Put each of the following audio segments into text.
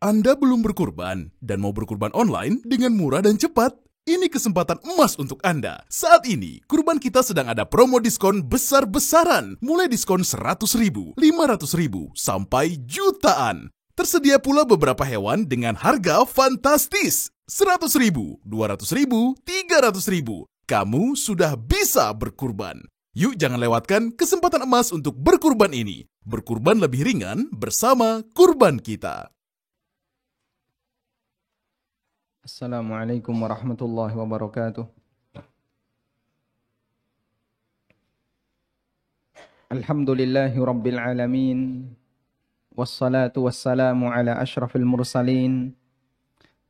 Anda belum berkurban dan mau berkurban online dengan murah dan cepat? Ini kesempatan emas untuk Anda. Saat ini, kurban kita sedang ada promo diskon besar-besaran. Mulai diskon 100.000, 500.000, sampai jutaan. Tersedia pula beberapa hewan dengan harga fantastis. 100.000, 200.000, 300.000. Kamu sudah bisa berkurban. Yuk jangan lewatkan kesempatan emas untuk berkurban ini. Berkurban lebih ringan bersama kurban kita. Assalamualaikum warahmatullahi wabarakatuh. Alhamdulillahi rabbil alamin. Wassalatu wassalamu ala ashrafil mursalin.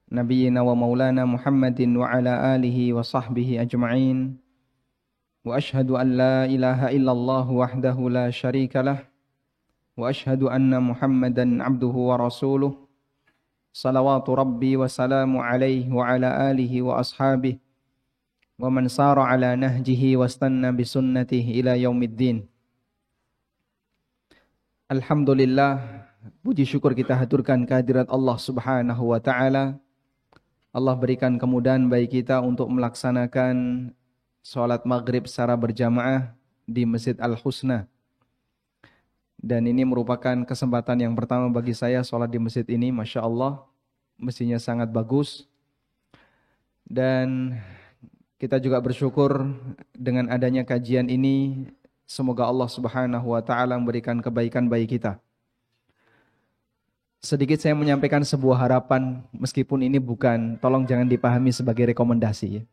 Nabiyyina wa maulana Muhammadin wa ala alihi wa sahbihi ajma'in. Wa ashhadu an la ilaha illallah wahdahu la syarika lah. Wa ashhadu anna Muhammadan abduhu wa rasuluh. Salawatu Rabbi wa salamu alaihi wa ala alihi wa ashabihi wa man sara ala nahjihi wa stanna bisunnatihi ila yaumiddin. Alhamdulillah, puji syukur kita haturkan kehadirat Allah Subhanahu wa taala. Allah berikan kemudahan bagi kita untuk melaksanakan salat maghrib secara berjamaah di Masjid Al-Husna. Dan ini merupakan kesempatan yang pertama bagi saya sholat di masjid ini. Masya Allah, mestinya sangat bagus. Dan kita juga bersyukur dengan adanya kajian ini. Semoga Allah Subhanahu wa ta'ala memberikan kebaikan bagi kita. Sedikit saya menyampaikan sebuah harapan, meskipun ini bukan, tolong jangan dipahami sebagai rekomendasi.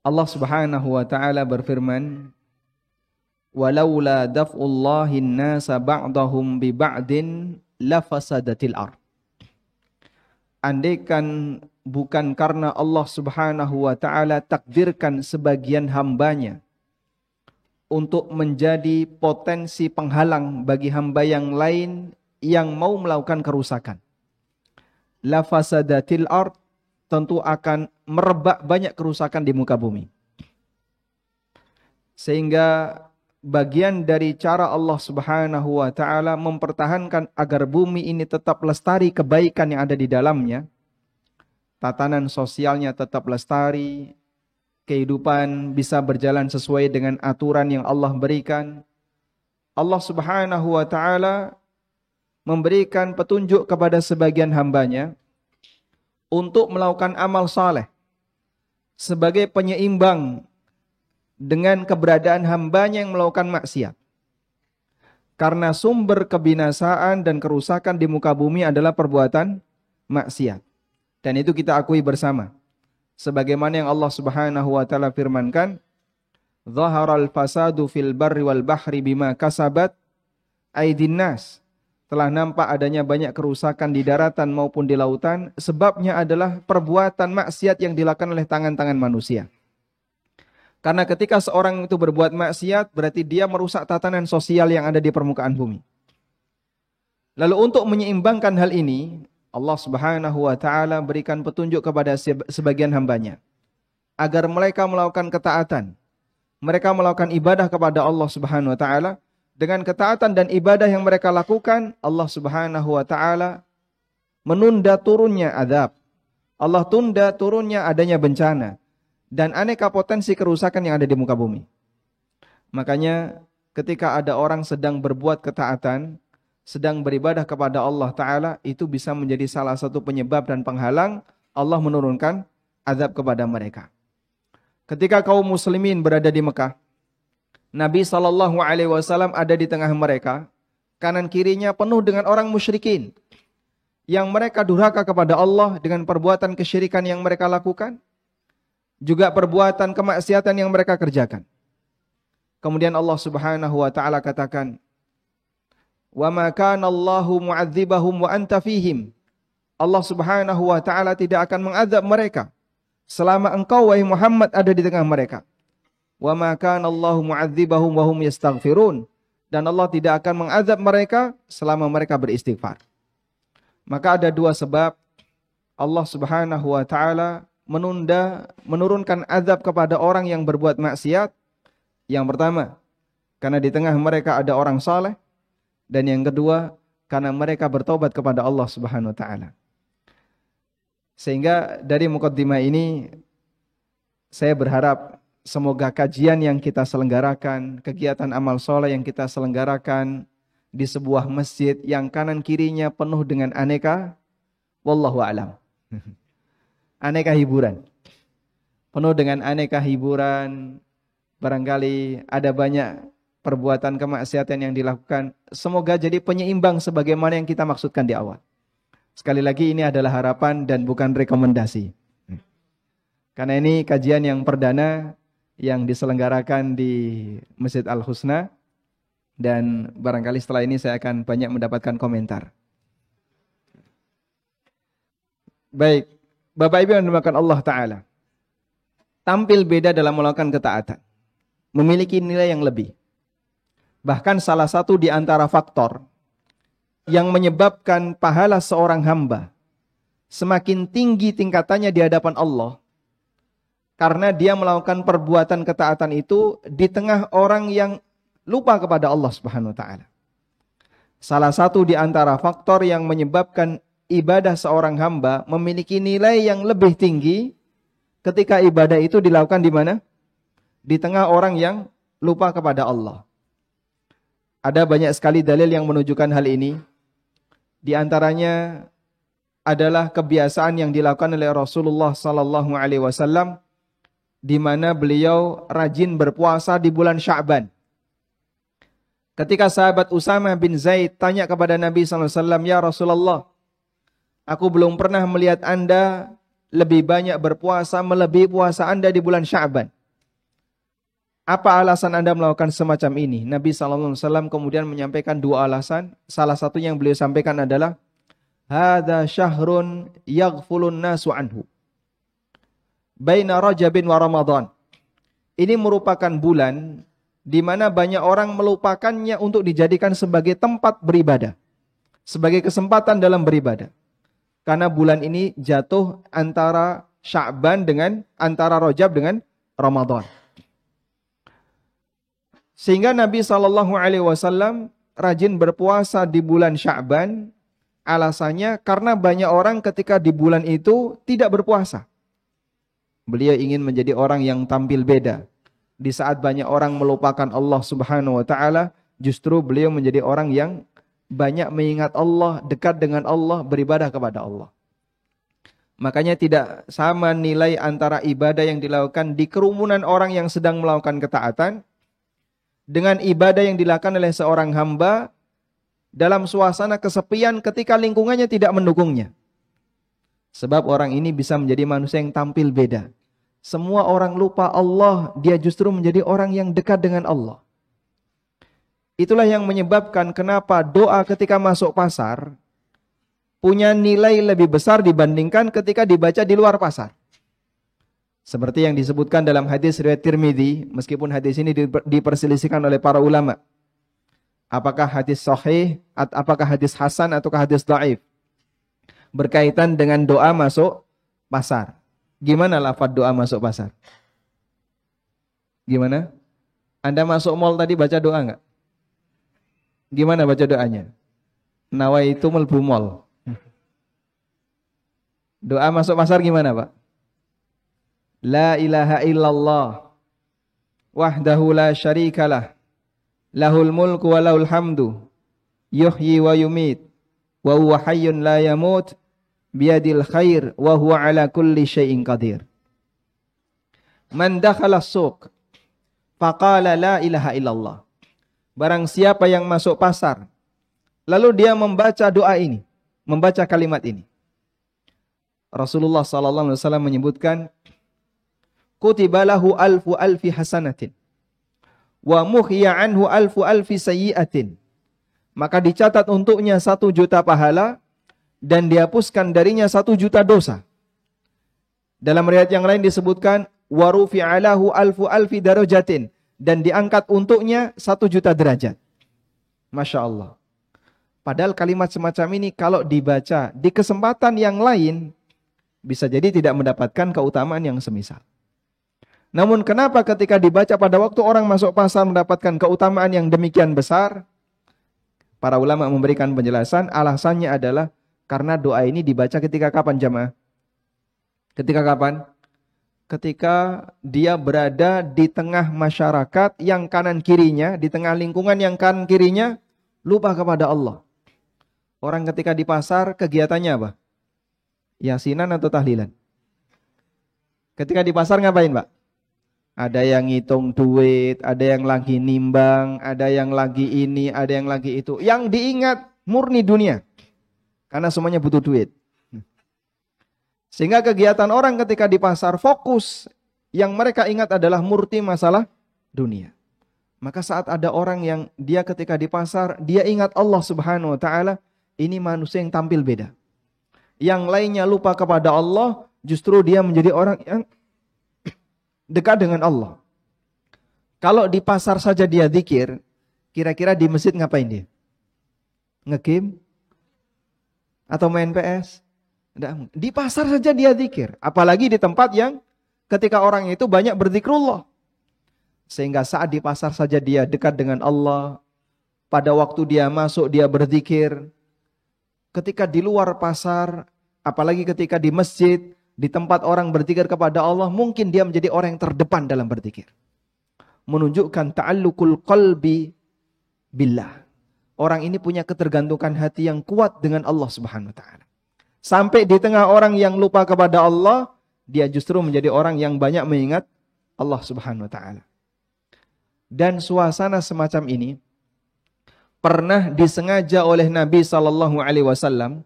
Allah Subhanahu wa ta'ala berfirman, walaula daf'ullahin nasa ba'dahum bi ba'din lafasadatil ard. Andaikan bukan karena Allah Subhanahu wa taala takdirkan sebagian hambanya untuk menjadi potensi penghalang bagi hamba yang lain yang mau melakukan kerusakan, lafasadatil ard, tentu akan merebak banyak kerusakan di muka bumi. Sehingga bagian dari cara Allah Subhanahu wa ta'ala mempertahankan agar bumi ini tetap lestari kebaikan yang ada di dalamnya, tatanan sosialnya tetap lestari, kehidupan bisa berjalan sesuai dengan aturan yang Allah berikan. Allah Subhanahu wa ta'ala memberikan petunjuk kepada sebagian hambanya untuk melakukan amal saleh sebagai penyeimbang dengan keberadaan hambanya yang melakukan maksiat. Karena sumber kebinasaan dan kerusakan di muka bumi adalah perbuatan maksiat. Dan itu kita akui bersama. Sebagaimana yang Allah Subhanahu wa ta'ala firmankan, "Zaharal fasadu fil barri wal bahri bima kasabat aydin nas." Telah nampak adanya banyak kerusakan di daratan maupun di lautan, sebabnya adalah perbuatan maksiat yang dilakukan oleh tangan-tangan manusia. Karena ketika seorang itu berbuat maksiat, berarti dia merusak tatanan sosial yang ada di permukaan bumi. Lalu untuk menyeimbangkan hal ini, Allah Subhanahu wa ta'ala berikan petunjuk kepada sebagian hambanya, agar mereka melakukan ketaatan. Mereka melakukan ibadah kepada Allah Subhanahu wa ta'ala. Dengan ketaatan dan ibadah yang mereka lakukan, Allah Subhanahu wa ta'ala menunda turunnya azab. Allah tunda turunnya adanya bencana dan aneka potensi kerusakan yang ada di muka bumi. Makanya ketika ada orang sedang berbuat ketaatan, sedang beribadah kepada Allah Ta'ala, itu bisa menjadi salah satu penyebab dan penghalang Allah menurunkan azab kepada mereka. Ketika kaum muslimin berada di Mekah, Nabi SAW ada di tengah mereka, kanan kirinya penuh dengan orang musyrikin, yang mereka durhaka kepada Allah dengan perbuatan kesyirikan yang mereka lakukan, juga perbuatan kemaksiatan yang mereka kerjakan. Kemudian Allah Subhanahu wa ta'ala katakan, "Wa ma kana Allahu mu'adzibahum wa anta fihim." Allah Subhanahu wa ta'ala tidak akan mengazab mereka selama engkau wahai Muhammad ada di tengah mereka. "Wa ma kana Allahu mu'adzibahum wa hum yastaghfirun." Dan Allah tidak akan mengazab mereka selama mereka beristighfar. Maka ada dua sebab Allah Subhanahu wa ta'ala menurunkan azab kepada orang yang berbuat maksiat. Yang pertama, karena di tengah mereka ada orang saleh. Dan yang kedua, karena mereka bertobat kepada Allah Subhanahu wa taala. Sehingga dari mukaddimah ini saya berharap semoga kajian yang kita selenggarakan, kegiatan amal soleh yang kita selenggarakan di sebuah masjid yang kanan kirinya penuh dengan aneka, wallahu a'lam, aneka hiburan. Penuh dengan aneka hiburan, barangkali ada banyak perbuatan kemaksiatan yang dilakukan. Semoga jadi penyeimbang sebagaimana yang kita maksudkan di awal. Sekali lagi ini adalah harapan dan bukan rekomendasi. Karena ini kajian yang perdana yang diselenggarakan di Masjid Al-Husna. Dan barangkali setelah ini saya akan banyak mendapatkan komentar. Baik, Bapak Ibu yang dimuliakan Allah Ta'ala. Tampil beda dalam melakukan ketaatan. Memiliki nilai yang lebih. Bahkan salah satu di antara faktor yang menyebabkan pahala seorang hamba semakin tinggi tingkatannya di hadapan Allah. Karena dia melakukan perbuatan ketaatan itu di tengah orang yang lupa kepada Allah Subhanahu wa taala. Salah satu di antara faktor yang menyebabkan ibadah seorang hamba memiliki nilai yang lebih tinggi ketika ibadah itu dilakukan di mana? Di tengah orang yang lupa kepada Allah. Ada banyak sekali dalil yang menunjukkan hal ini. Di antaranya adalah kebiasaan yang dilakukan oleh Rasulullah sallallahu alaihi wasallam di mana beliau rajin berpuasa di bulan Sya'ban. Ketika sahabat Usama bin Zaid tanya kepada Nabi SAW, "Ya Rasulullah, aku belum pernah melihat Anda lebih banyak berpuasa melebihi puasa Anda di bulan Sya'ban. Apa alasan Anda melakukan semacam ini?" Nabi SAW kemudian menyampaikan dua alasan. Salah satu yang beliau sampaikan adalah, "Hadza syahrun yaghfulun nasu anhu. Baina Rajabin wa Ramadan." Ini merupakan bulan di mana banyak orang melupakannya untuk dijadikan sebagai tempat beribadah, sebagai kesempatan dalam beribadah. Karena bulan ini jatuh antara Sya'ban antara Rajab dengan Ramadan. Sehingga Nabi SAW rajin berpuasa di bulan Sya'ban. Alasannya karena banyak orang ketika di bulan itu tidak berpuasa. Beliau ingin menjadi orang yang tampil beda. Di saat banyak orang melupakan Allah Subhanahu wa taala, justru beliau menjadi orang yang banyak mengingat Allah, dekat dengan Allah, beribadah kepada Allah. Makanya tidak sama nilai antara ibadah yang dilakukan di kerumunan orang yang sedang melakukan ketaatan dengan ibadah yang dilakukan oleh seorang hamba dalam suasana kesepian ketika lingkungannya tidak mendukungnya. Sebab orang ini bisa menjadi manusia yang tampil beda. Semua orang lupa Allah, dia justru menjadi orang yang dekat dengan Allah. Itulah yang menyebabkan kenapa doa ketika masuk pasar punya nilai lebih besar dibandingkan ketika dibaca di luar pasar. Seperti yang disebutkan dalam hadis riwayat Tirmidzi, meskipun hadis ini diperselisihkan oleh para ulama. Apakah hadis sahih, apakah hadis hasan ataukah hadis dhaif? Berkaitan dengan doa masuk pasar. Gimana lafaz doa masuk pasar? Gimana? Anda masuk mall tadi baca doa enggak? Gimana baca doanya? Nawaitu melbu mall. Doa masuk pasar gimana, Pak? La ilaha illallah wahdahu la syarikalah lahul mulku wa lahul hamdu yuhyi wa yumit wa huwa hayyun la yamut biyadil khair wa huwa ala kulli syai'in qadir. Man dakhala as-suq faqala la ilaha illallah. Barang siapa yang masuk pasar lalu dia membaca doa ini, membaca kalimat ini. Rasulullah sallallahu alaihi wasallam menyebutkan kutiba lahu alfu alfi hasanatin wa muhya anhu alfu alfi sayyi'atin. Maka dicatat untuknya 1.000.000 pahala dan dihapuskan darinya 1.000.000 dosa. Dalam riwayat yang lain disebutkan wa rufi'a lahu alfu alfi darajatin, dan diangkat untuknya 1.000.000 derajat. Masya Allah. Padahal kalimat semacam ini kalau dibaca di kesempatan yang lain bisa jadi tidak mendapatkan keutamaan yang semisal. Namun kenapa ketika dibaca pada waktu orang masuk pasar mendapatkan keutamaan yang demikian besar? Para ulama memberikan penjelasan, alasannya adalah karena doa ini dibaca ketika kapan jamaah? Ketika kapan? Ketika dia berada di tengah masyarakat yang kanan kirinya, di tengah lingkungan yang kanan kirinya lupa kepada Allah. Orang ketika di pasar kegiatannya apa? Yasinan atau tahlilan? Ketika di pasar ngapain, Pak? Ada yang ngitung duit, ada yang lagi nimbang, ada yang lagi ini, ada yang lagi itu. Yang diingat murni dunia. Karena semuanya butuh duit. Sehingga kegiatan orang ketika di pasar fokus, yang mereka ingat adalah murni masalah dunia. Maka saat ada orang yang dia ketika di pasar, dia ingat Allah Subhanahu wa Ta'ala, ini manusia yang tampil beda. Yang lainnya lupa kepada Allah, justru dia menjadi orang yang dekat dengan Allah. Kalau di pasar saja dia zikir, kira-kira di masjid ngapain dia? Nge-game? Atau main PS? Di pasar saja dia zikir. Apalagi di tempat yang ketika orang itu banyak berzikrullah. Sehingga saat di pasar saja dia dekat dengan Allah. Pada waktu dia masuk dia berzikir. Ketika di luar pasar, apalagi ketika di masjid, di tempat orang berzikir kepada Allah, mungkin dia menjadi orang yang terdepan dalam berzikir. Menunjukkan ta'alluqul qalbi billah. Orang ini punya ketergantungan hati yang kuat dengan Allah Subhanahu wa Ta'ala. Sampai di tengah orang yang lupa kepada Allah, dia justru menjadi orang yang banyak mengingat Allah Subhanahu wa Ta'ala. Dan suasana semacam ini pernah disengaja oleh Nabi sallallahu alaihi wasallam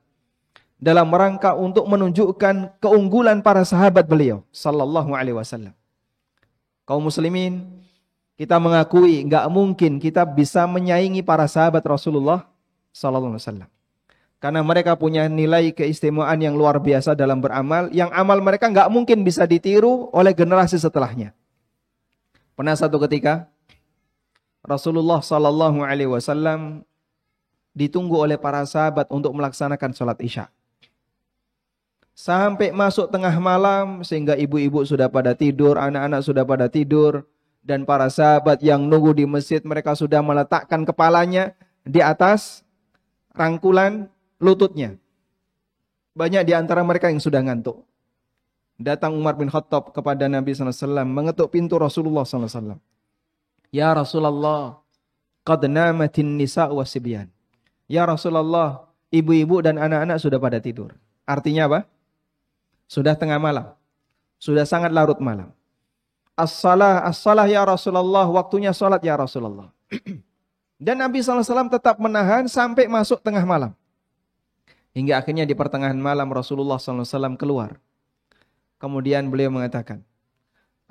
dalam rangka untuk menunjukkan keunggulan para sahabat beliau sallallahu alaihi wasallam. Kaum muslimin, kita mengakui enggak mungkin kita bisa menyaingi para sahabat Rasulullah sallallahu alaihi wasallam. Karena mereka punya nilai keistimewaan yang luar biasa dalam beramal, yang amal mereka enggak mungkin bisa ditiru oleh generasi setelahnya. Pernah satu ketika Rasulullah sallallahu alaihi wasallam ditunggu oleh para sahabat untuk melaksanakan sholat Isya. Sampai masuk tengah malam sehingga ibu-ibu sudah pada tidur, anak-anak sudah pada tidur, dan para sahabat yang nunggu di masjid mereka sudah meletakkan kepalanya di atas rangkulan lututnya. Banyak di antara mereka yang sudah ngantuk. Datang Umar bin Khattab kepada Nabi sallallahu alaihi wasallam, mengetuk pintu Rasulullah sallallahu alaihi wasallam. Ya Rasulullah, qad namatin nisa' wasibyan. Ya Rasulullah, ibu-ibu dan anak-anak sudah pada tidur. Artinya apa? Sudah tengah malam. Sudah sangat larut malam. As-salah ya Rasulullah, waktunya salat ya Rasulullah. Dan Nabi sallallahu alaihi wasallam tetap menahan sampai masuk tengah malam. Hingga akhirnya di pertengahan malam Rasulullah sallallahu alaihi wasallam keluar. Kemudian beliau mengatakan,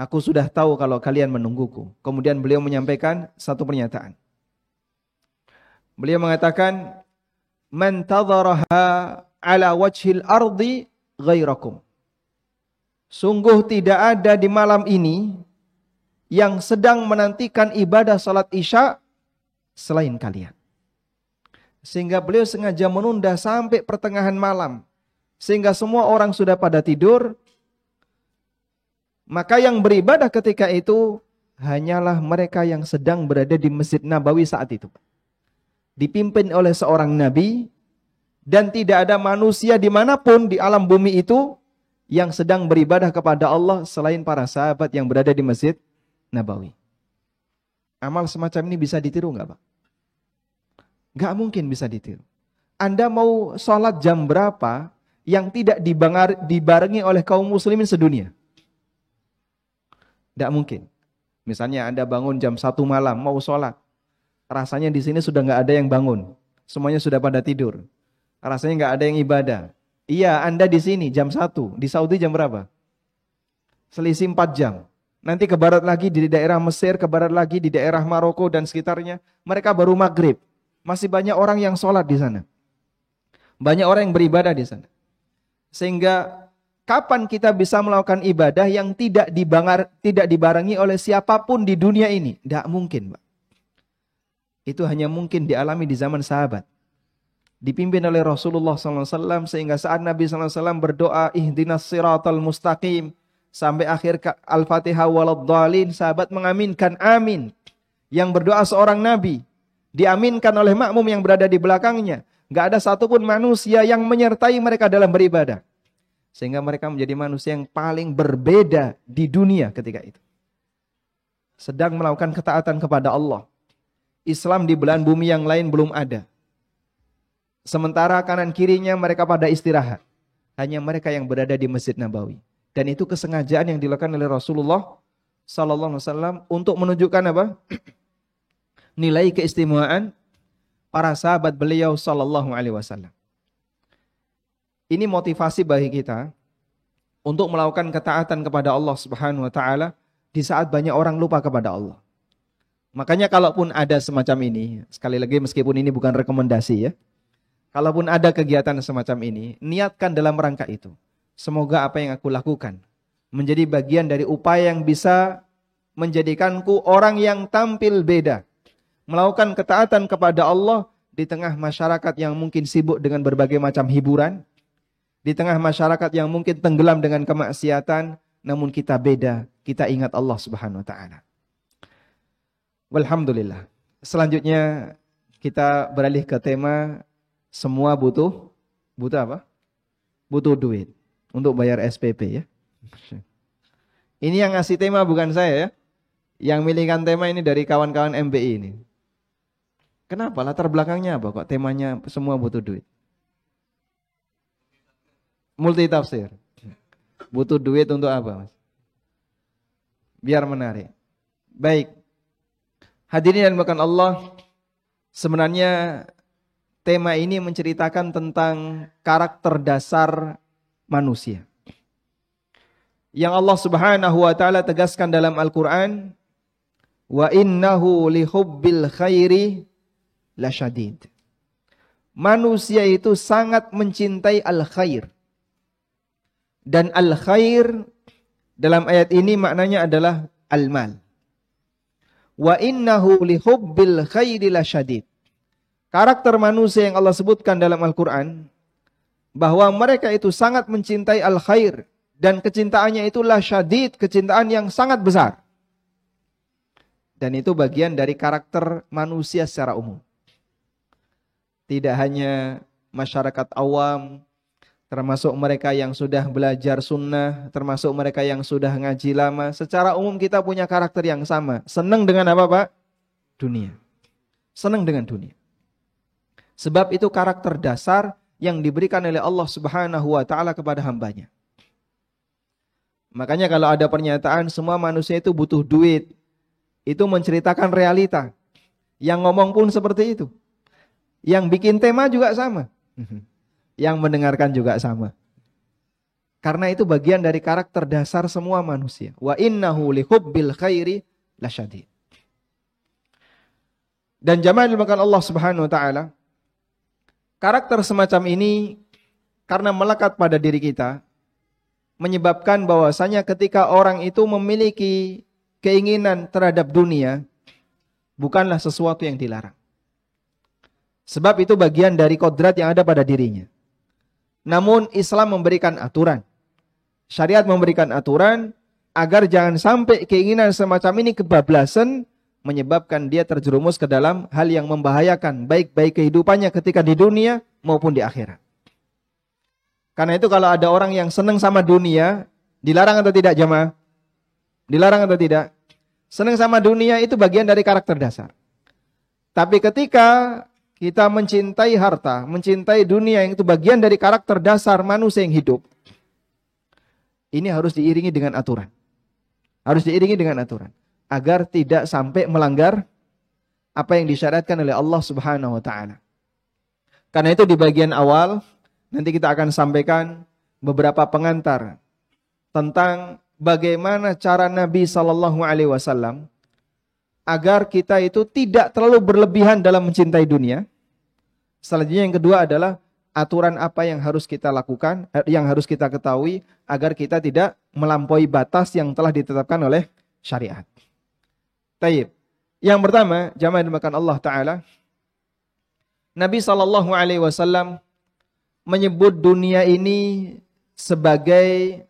aku sudah tahu kalau kalian menungguku. Kemudian beliau menyampaikan satu pernyataan. Beliau mengatakan, man tadharaha ala wajhil ardi ghairakum. Sungguh tidak ada di malam ini yang sedang menantikan ibadah salat Isya selain kalian. Sehingga beliau sengaja menunda sampai pertengahan malam. Sehingga semua orang sudah pada tidur. Maka yang beribadah ketika itu hanyalah mereka yang sedang berada di Masjid Nabawi saat itu. Dipimpin oleh seorang Nabi. Dan tidak ada manusia dimanapun di alam bumi itu yang sedang beribadah kepada Allah selain para sahabat yang berada di Masjid Nabawi. Amal semacam ini bisa ditiru enggak, Pak? Enggak mungkin bisa ditiru. Anda mau sholat jam berapa yang tidak dibarengi oleh kaum muslimin sedunia? Enggak mungkin. Misalnya Anda bangun jam 1 malam mau sholat. Rasanya di sini sudah enggak ada yang bangun. Semuanya sudah pada tidur. Rasanya enggak ada yang ibadah. Iya, Anda di sini jam 1. Di Saudi jam berapa? Selisih 4 jam. Nanti ke barat lagi di daerah Mesir, ke barat lagi di daerah Maroko dan sekitarnya. Mereka baru maghrib. Masih banyak orang yang sholat di sana. Banyak orang yang beribadah di sana. Sehingga kapan kita bisa melakukan ibadah yang tidak dibarengi oleh siapapun di dunia ini? Tidak mungkin, Pak. Itu hanya mungkin dialami di zaman sahabat. Dipimpin oleh Rasulullah SAW sehingga saat Nabi SAW berdoa ihdinas siratal mustaqim sampai akhir Al-Fatihah waladdallin, sahabat mengaminkan amin. Yang berdoa seorang Nabi. Diaminkan oleh makmum yang berada di belakangnya. Gak ada satupun manusia yang menyertai mereka dalam beribadah. Sehingga mereka menjadi manusia yang paling berbeda di dunia ketika itu. Sedang melakukan ketaatan kepada Allah. Islam di belahan bumi yang lain belum ada. Sementara kanan kirinya mereka pada istirahat. Hanya mereka yang berada di Masjid Nabawi. Dan itu kesengajaan yang dilakukan oleh Rasulullah sallallahu alaihi wasallam untuk menunjukkan apa? Nilai keistimewaan para sahabat beliau sallallahu alaihi wasallam. Ini motivasi bagi kita untuk melakukan ketaatan kepada Allah Subhanahu wa taala di saat banyak orang lupa kepada Allah. Makanya kalaupun ada semacam ini, sekali lagi meskipun ini bukan rekomendasi ya. Kalaupun ada kegiatan semacam ini, niatkan dalam rangka itu. Semoga apa yang aku lakukan menjadi bagian dari upaya yang bisa menjadikanku orang yang tampil beda. Melakukan ketaatan kepada Allah di tengah masyarakat yang mungkin sibuk dengan berbagai macam hiburan. Di tengah masyarakat yang mungkin tenggelam dengan kemaksiatan. Namun kita beda, kita ingat Allah Subhanahu wa ta'ala. Walhamdulillah. Selanjutnya kita beralih ke tema semua butuh apa? Butuh duit untuk bayar SPP ya. Ini yang ngasih tema bukan saya ya. Yang milihkan tema ini dari kawan-kawan MBI ini. Kenapa? Latar belakangnya apa kok temanya semua butuh duit? Multi tafsir. Butuh duit untuk apa, Mas? Biar menarik. Baik. Hadirin dan makan Allah, sebenarnya tema ini menceritakan tentang karakter dasar manusia. Yang Allah Subhanahu wa taala tegaskan dalam Al-Qur'an, wa innahu lihubbil khairi lasyadid. Manusia itu sangat mencintai al-khair. Dan al-khair dalam ayat ini maknanya adalah al-mal. Wa innahu lihubbil khairi lasyadid. Karakter manusia yang Allah sebutkan dalam Al-Quran, bahwa mereka itu sangat mencintai al-khair. Dan kecintaannya itulah syadid, kecintaan yang sangat besar. Dan itu bagian dari karakter manusia secara umum. Tidak hanya masyarakat awam, termasuk mereka yang sudah belajar sunnah, termasuk mereka yang sudah ngaji lama. Secara umum kita punya karakter yang sama. Senang dengan apa, Pak? Dunia. Senang dengan dunia. Sebab itu karakter dasar yang diberikan oleh Allah Subhanahu wa taala kepada hambanya. Makanya kalau ada pernyataan semua manusia itu butuh duit, itu menceritakan realita. Yang ngomong pun seperti itu. Yang bikin tema juga sama. Yang mendengarkan juga sama. Karena itu bagian dari karakter dasar semua manusia. Wa innahu lihubbil khairi lasyadid. Dan jamaah dimakan Allah Subhanahu wa taala, karakter semacam ini karena melekat pada diri kita menyebabkan bahwasanya ketika orang itu memiliki keinginan terhadap dunia bukanlah sesuatu yang dilarang. Sebab itu bagian dari kodrat yang ada pada dirinya. Namun Islam memberikan aturan. Syariat memberikan aturan agar jangan sampai keinginan semacam ini kebablasan menyebabkan dia terjerumus ke dalam hal yang membahayakan baik kehidupannya ketika di dunia maupun di akhirat. Karena itu kalau ada orang yang senang sama dunia, dilarang atau tidak jamaah? Dilarang atau tidak? Senang sama dunia itu bagian dari karakter dasar. Tapi ketika kita mencintai harta, mencintai dunia yang itu bagian dari karakter dasar manusia yang hidup, ini harus diiringi dengan aturan. Harus diiringi dengan aturan. Agar tidak sampai melanggar apa yang disyariatkan oleh Allah Subhanahu wa ta'ala. Karena itu di bagian awal, nanti kita akan sampaikan beberapa pengantar tentang bagaimana cara Nabi SAW agar kita itu tidak terlalu berlebihan dalam mencintai dunia. Selanjutnya yang kedua adalah aturan apa yang harus kita lakukan, yang harus kita ketahui agar kita tidak melampaui batas yang telah ditetapkan oleh syariat. Taib. Yang pertama, jamaah dimakan Allah Ta'ala, Nabi SAW menyebut dunia ini sebagai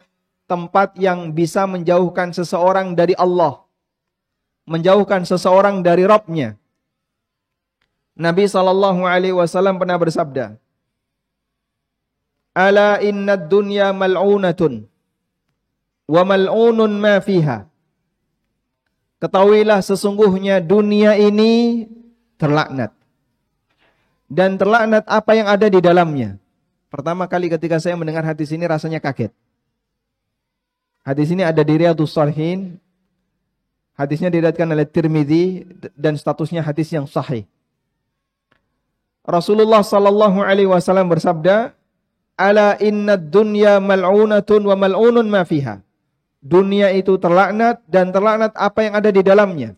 tempat yang bisa menjauhkan seseorang dari Allah, menjauhkan seseorang dari Rabb-nya. Nabi SAW pernah bersabda, "Ala innad dunya mal'unatun wa mal'unun ma fiha." Ketahuilah sesungguhnya dunia ini terlaknat dan terlaknat apa yang ada di dalamnya. Pertama kali ketika saya mendengar hadis ini rasanya kaget. Hadis ini ada di Riyadhus Shalihin. Hadisnya diriwayatkan oleh Tirmidzi dan statusnya hadis yang sahih. Rasulullah sallallahu alaihi wasallam bersabda, "Ala innad dunya mal'unatun wa mal'unun ma fiha." Dunia itu terlaknat dan terlaknat apa yang ada di dalamnya.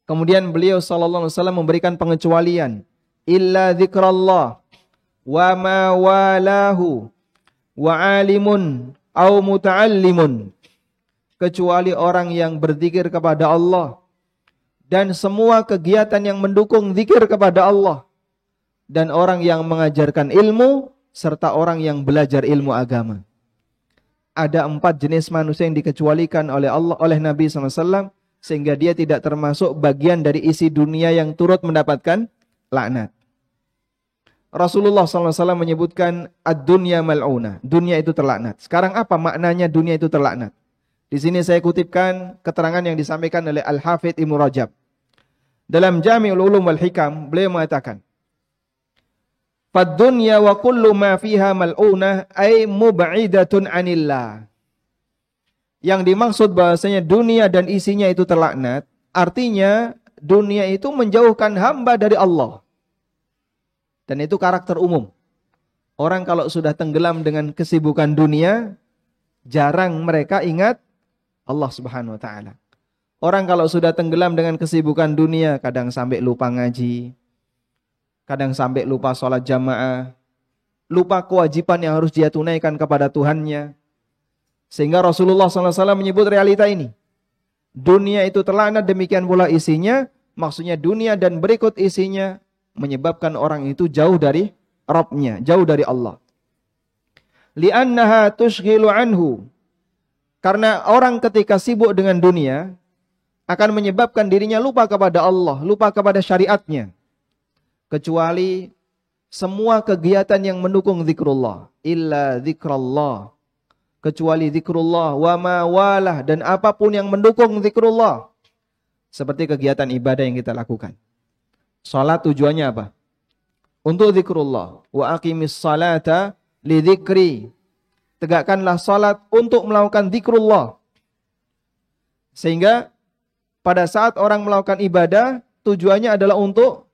Kemudian beliau sallallahu alaihi wasallam memberikan pengecualian, "Illa dzikrallah wa ma walahu wa alimun au muta'allimun." Kecuali orang yang berzikir kepada Allah dan semua kegiatan yang mendukung zikir kepada Allah, dan orang yang mengajarkan ilmu serta orang yang belajar ilmu agama. Ada 4 jenis manusia yang dikecualikan oleh Allah, oleh Nabi SAW, sehingga dia tidak termasuk bagian dari isi dunia yang turut mendapatkan laknat. Rasulullah SAW menyebutkan ad-dunya mal'una, dunia itu terlaknat. Sekarang apa maknanya dunia itu terlaknat? Di sini saya kutipkan keterangan yang disampaikan oleh Al-Hafidz Ibnu Rajab. Dalam Jami'ul Ulum wal Hikam, beliau mengatakan, "Fad-dunya wa kullu ma fiha mal'unah ay mub'idatun 'anillah." Yang dimaksud bahasanya dunia dan isinya itu terlaknat, artinya dunia itu menjauhkan hamba dari Allah. Dan itu karakter umum. Orang kalau sudah tenggelam dengan kesibukan dunia, jarang mereka ingat Allah Subhanahu wa taala. Orang kalau sudah tenggelam dengan kesibukan dunia, kadang sampai lupa ngaji, kadang sampai lupa sholat jamaah, lupa kewajiban yang harus dia tunaikan kepada Tuhannya. Sehingga Rasulullah SAW menyebut realita ini. Dunia itu terlaknat, demikian pula isinya. Maksudnya dunia dan berikut isinya menyebabkan orang itu jauh dari Rabbnya, jauh dari Allah. Li'annaha tushghilu anhu. Karena orang ketika sibuk dengan dunia akan menyebabkan dirinya lupa kepada Allah, lupa kepada syariatnya. Kecuali semua kegiatan yang mendukung zikrullah, illa zikrullah. Kecuali zikrullah wa ma walah, dan apapun yang mendukung zikrullah. Seperti kegiatan ibadah yang kita lakukan. Salat tujuannya apa? Untuk zikrullah. Wa aqimis salata li dzikri. Tegakkanlah salat untuk melakukan zikrullah. Sehingga pada saat orang melakukan ibadah, tujuannya adalah untuk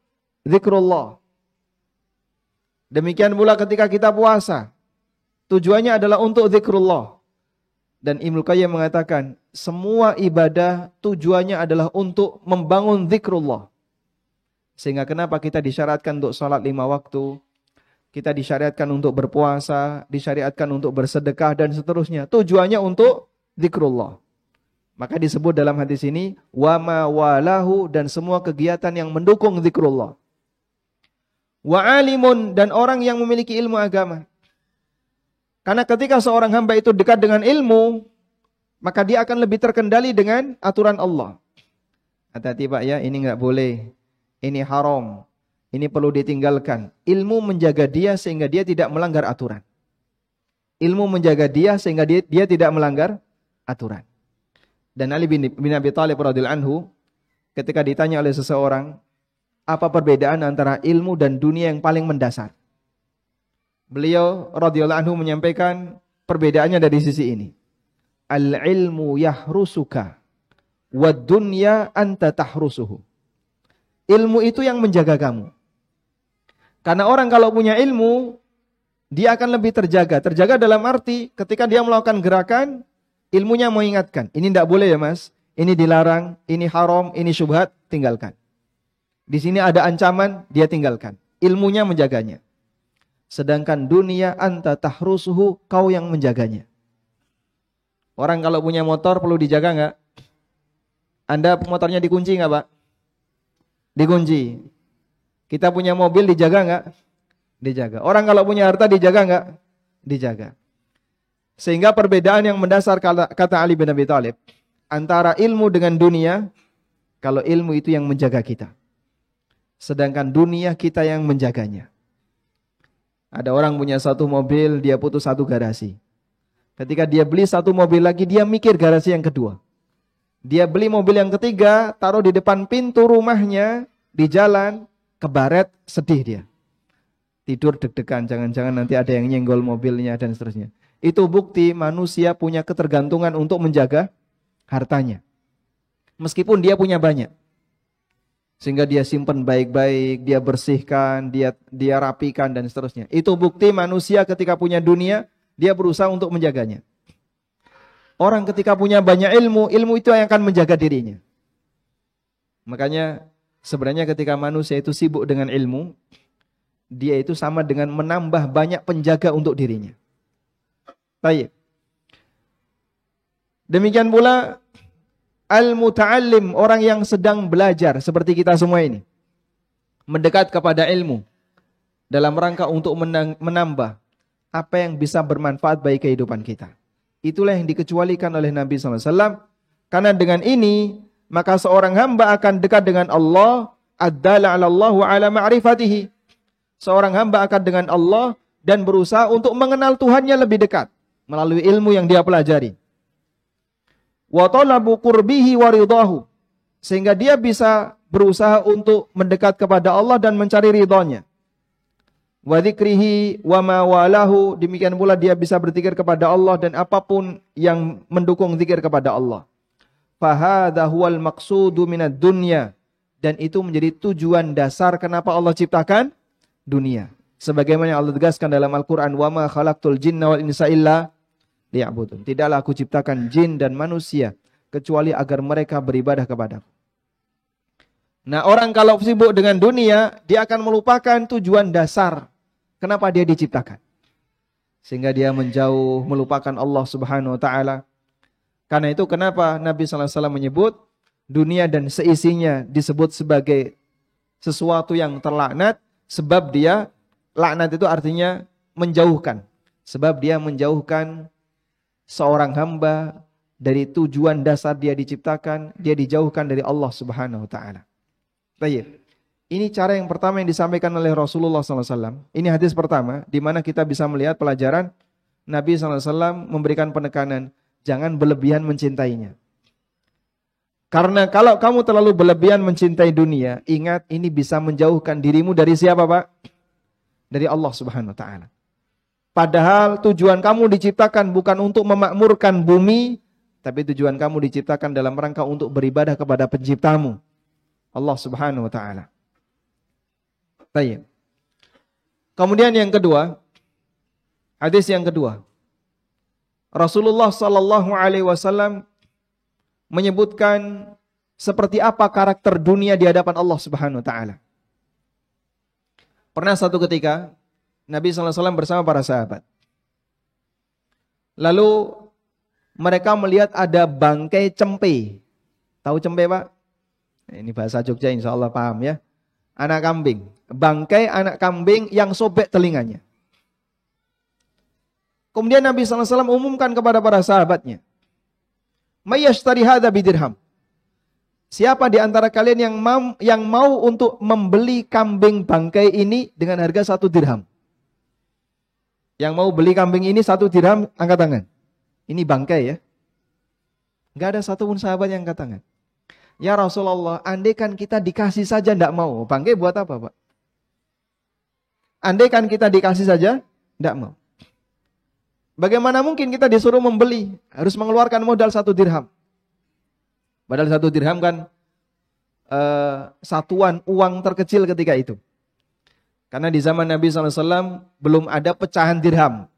zikrullah. Demikian pula ketika kita puasa, tujuannya adalah untuk zikrullah. Dan Ibnu Qayyim mengatakan, semua ibadah tujuannya adalah untuk membangun zikrullah. Sehingga kenapa kita disyaratkan untuk salat 5 waktu, kita disyariatkan untuk berpuasa, disyariatkan untuk bersedekah dan seterusnya. Tujuannya untuk zikrullah. Maka disebut dalam hadis ini wa ma walahu, dan semua kegiatan yang mendukung zikrullah. Wa alimun, dan orang yang memiliki ilmu agama. Karena ketika seorang hamba itu dekat dengan ilmu, maka dia akan lebih terkendali dengan aturan Allah. Hati-hati Pak ya, ini enggak boleh. Ini haram. Ini perlu ditinggalkan. Ilmu menjaga dia sehingga dia tidak melanggar aturan. Ilmu menjaga dia sehingga dia tidak melanggar aturan. Dan Ali bin Abi Thalib radhiyallahu anhu ketika ditanya oleh seseorang, apa perbedaan antara ilmu dan dunia yang paling mendasar? Beliau radhiyallahu anhu menyampaikan perbedaannya dari sisi ini. Al-ilmu yahrusuka wad dunya anta tahrusuhu. Ilmu itu yang menjaga kamu. Karena orang kalau punya ilmu, dia akan lebih terjaga. Terjaga dalam arti ketika dia melakukan gerakan, ilmunya mengingatkan. Ini tidak boleh ya mas, ini dilarang, ini haram, ini syubhat, tinggalkan. Di sini ada ancaman, dia tinggalkan. Ilmunya menjaganya. Sedangkan dunia anta tahrusuhu, kau yang menjaganya. Orang kalau punya motor perlu dijaga enggak? Anda motornya dikunci enggak Pak? Dikunci. Kita punya mobil dijaga enggak? Dijaga. Orang kalau punya harta dijaga enggak? Dijaga. Sehingga perbedaan yang mendasar kata Ali bin Abi Thalib antara ilmu dengan dunia, kalau ilmu itu yang menjaga kita. sedangkan dunia kita yang menjaganya. Ada orang punya satu mobil, dia putus satu garasi. Ketika dia beli satu mobil lagi, dia mikir garasi yang kedua. Dia beli mobil yang ketiga, taruh di depan pintu rumahnya, di jalan, kebaret, sedih dia. Tidur deg-degan, jangan-jangan nanti ada yang nyenggol mobilnya dan seterusnya. Itu bukti manusia punya ketergantungan untuk menjaga hartanya. Meskipun dia punya banyak. Sehingga dia simpan baik-baik, dia bersihkan, dia rapikan dan seterusnya. Itu bukti manusia ketika punya dunia, dia berusaha untuk menjaganya. Orang ketika punya banyak ilmu, ilmu itu yang akan menjaga dirinya. Makanya sebenarnya ketika manusia itu sibuk dengan ilmu, dia itu sama dengan menambah banyak penjaga untuk dirinya. Baik. Demikian pula al-muta'allim, orang yang sedang belajar seperti kita semua ini. Mendekat kepada ilmu dalam rangka untuk menambah apa yang bisa bermanfaat bagi kehidupan kita. Itulah yang dikecualikan oleh Nabi SAW. Karena dengan ini, maka seorang hamba akan dekat dengan Allah, ad-dala 'ala Allah wa 'ala ma'rifatihi. Seorang hamba akan dengan Allah dan berusaha untuk mengenal Tuhannya lebih dekat melalui ilmu yang dia pelajari. Wa talabu qurbihi wa ridahu, sehingga dia bisa berusaha untuk mendekat kepada Allah dan mencari ridhonya. Wa dzikrihi wa ma walahu, demikian pula dia bisa berzikir kepada Allah dan apapun yang mendukung zikir kepada Allah. Fa hadza huwal maqsudu minad dunya, dan itu menjadi tujuan dasar kenapa Allah ciptakan dunia. Sebagaimana Allah tegaskan dalam Al-Qur'an, wa ma khalaqtul jinna wal insa illa liya'budun. Tidaklah aku ciptakan jin dan manusia kecuali agar mereka beribadah kepadaku. Nah, orang kalau sibuk dengan dunia, dia akan melupakan tujuan dasar kenapa dia diciptakan. Sehingga dia menjauh, melupakan Allah Subhanahu wa taala. Karena itu kenapa Nabi sallallahu alaihi wasallam menyebut dunia dan seisinya disebut sebagai sesuatu yang terlaknat, sebab dia, laknat itu artinya menjauhkan. Sebab dia menjauhkan seorang hamba dari tujuan dasar dia diciptakan, dia dijauhkan dari Allah Subhanahu wa taala. Baik. Ini cara yang pertama yang disampaikan oleh Rasulullah SAW. Ini hadis pertama di mana kita bisa melihat pelajaran Nabi SAW memberikan penekanan, jangan berlebihan mencintainya. Karena kalau kamu terlalu berlebihan mencintai dunia, ingat ini bisa menjauhkan dirimu dari siapa, Pak? Dari Allah Subhanahu wa taala. Padahal tujuan kamu diciptakan bukan untuk memakmurkan bumi, tapi tujuan kamu diciptakan dalam rangka untuk beribadah kepada penciptamu, Allah Subhanahu wa taala. Baik. Kemudian yang kedua, hadis yang kedua. Rasulullah sallallahu alaihi wasallam menyebutkan seperti apa karakter dunia di hadapan Allah Subhanahu wa taala. Pernah satu ketika Nabi sallallahu alaihi wasallam bersama para sahabat. Lalu mereka melihat ada bangkai cempe. Tahu cempe, Pak? Ini bahasa Jogja, insya Allah paham ya. Anak kambing. Bangkai anak kambing yang sobek telinganya. Kemudian Nabi sallallahu alaihi wasallam umumkan kepada para sahabatnya. Mayyashtari hadza bidirham. Siapa di antara kalian yang mau untuk membeli kambing bangkai ini dengan harga 1 dirham? Yang mau beli kambing ini 1 dirham, angkat tangan. Ini bangkai ya. Enggak ada satupun sahabat yang angkat tangan. Ya Rasulullah, andaikan kita dikasih saja enggak mau. Bangkai buat apa, Pak? Andaikan kita dikasih saja enggak mau. Bagaimana mungkin kita disuruh membeli? Harus mengeluarkan modal 1 dirham. Padahal 1 dirham kan satuan uang terkecil ketika itu. Karena di zaman Nabi SAW belum ada pecahan dirham.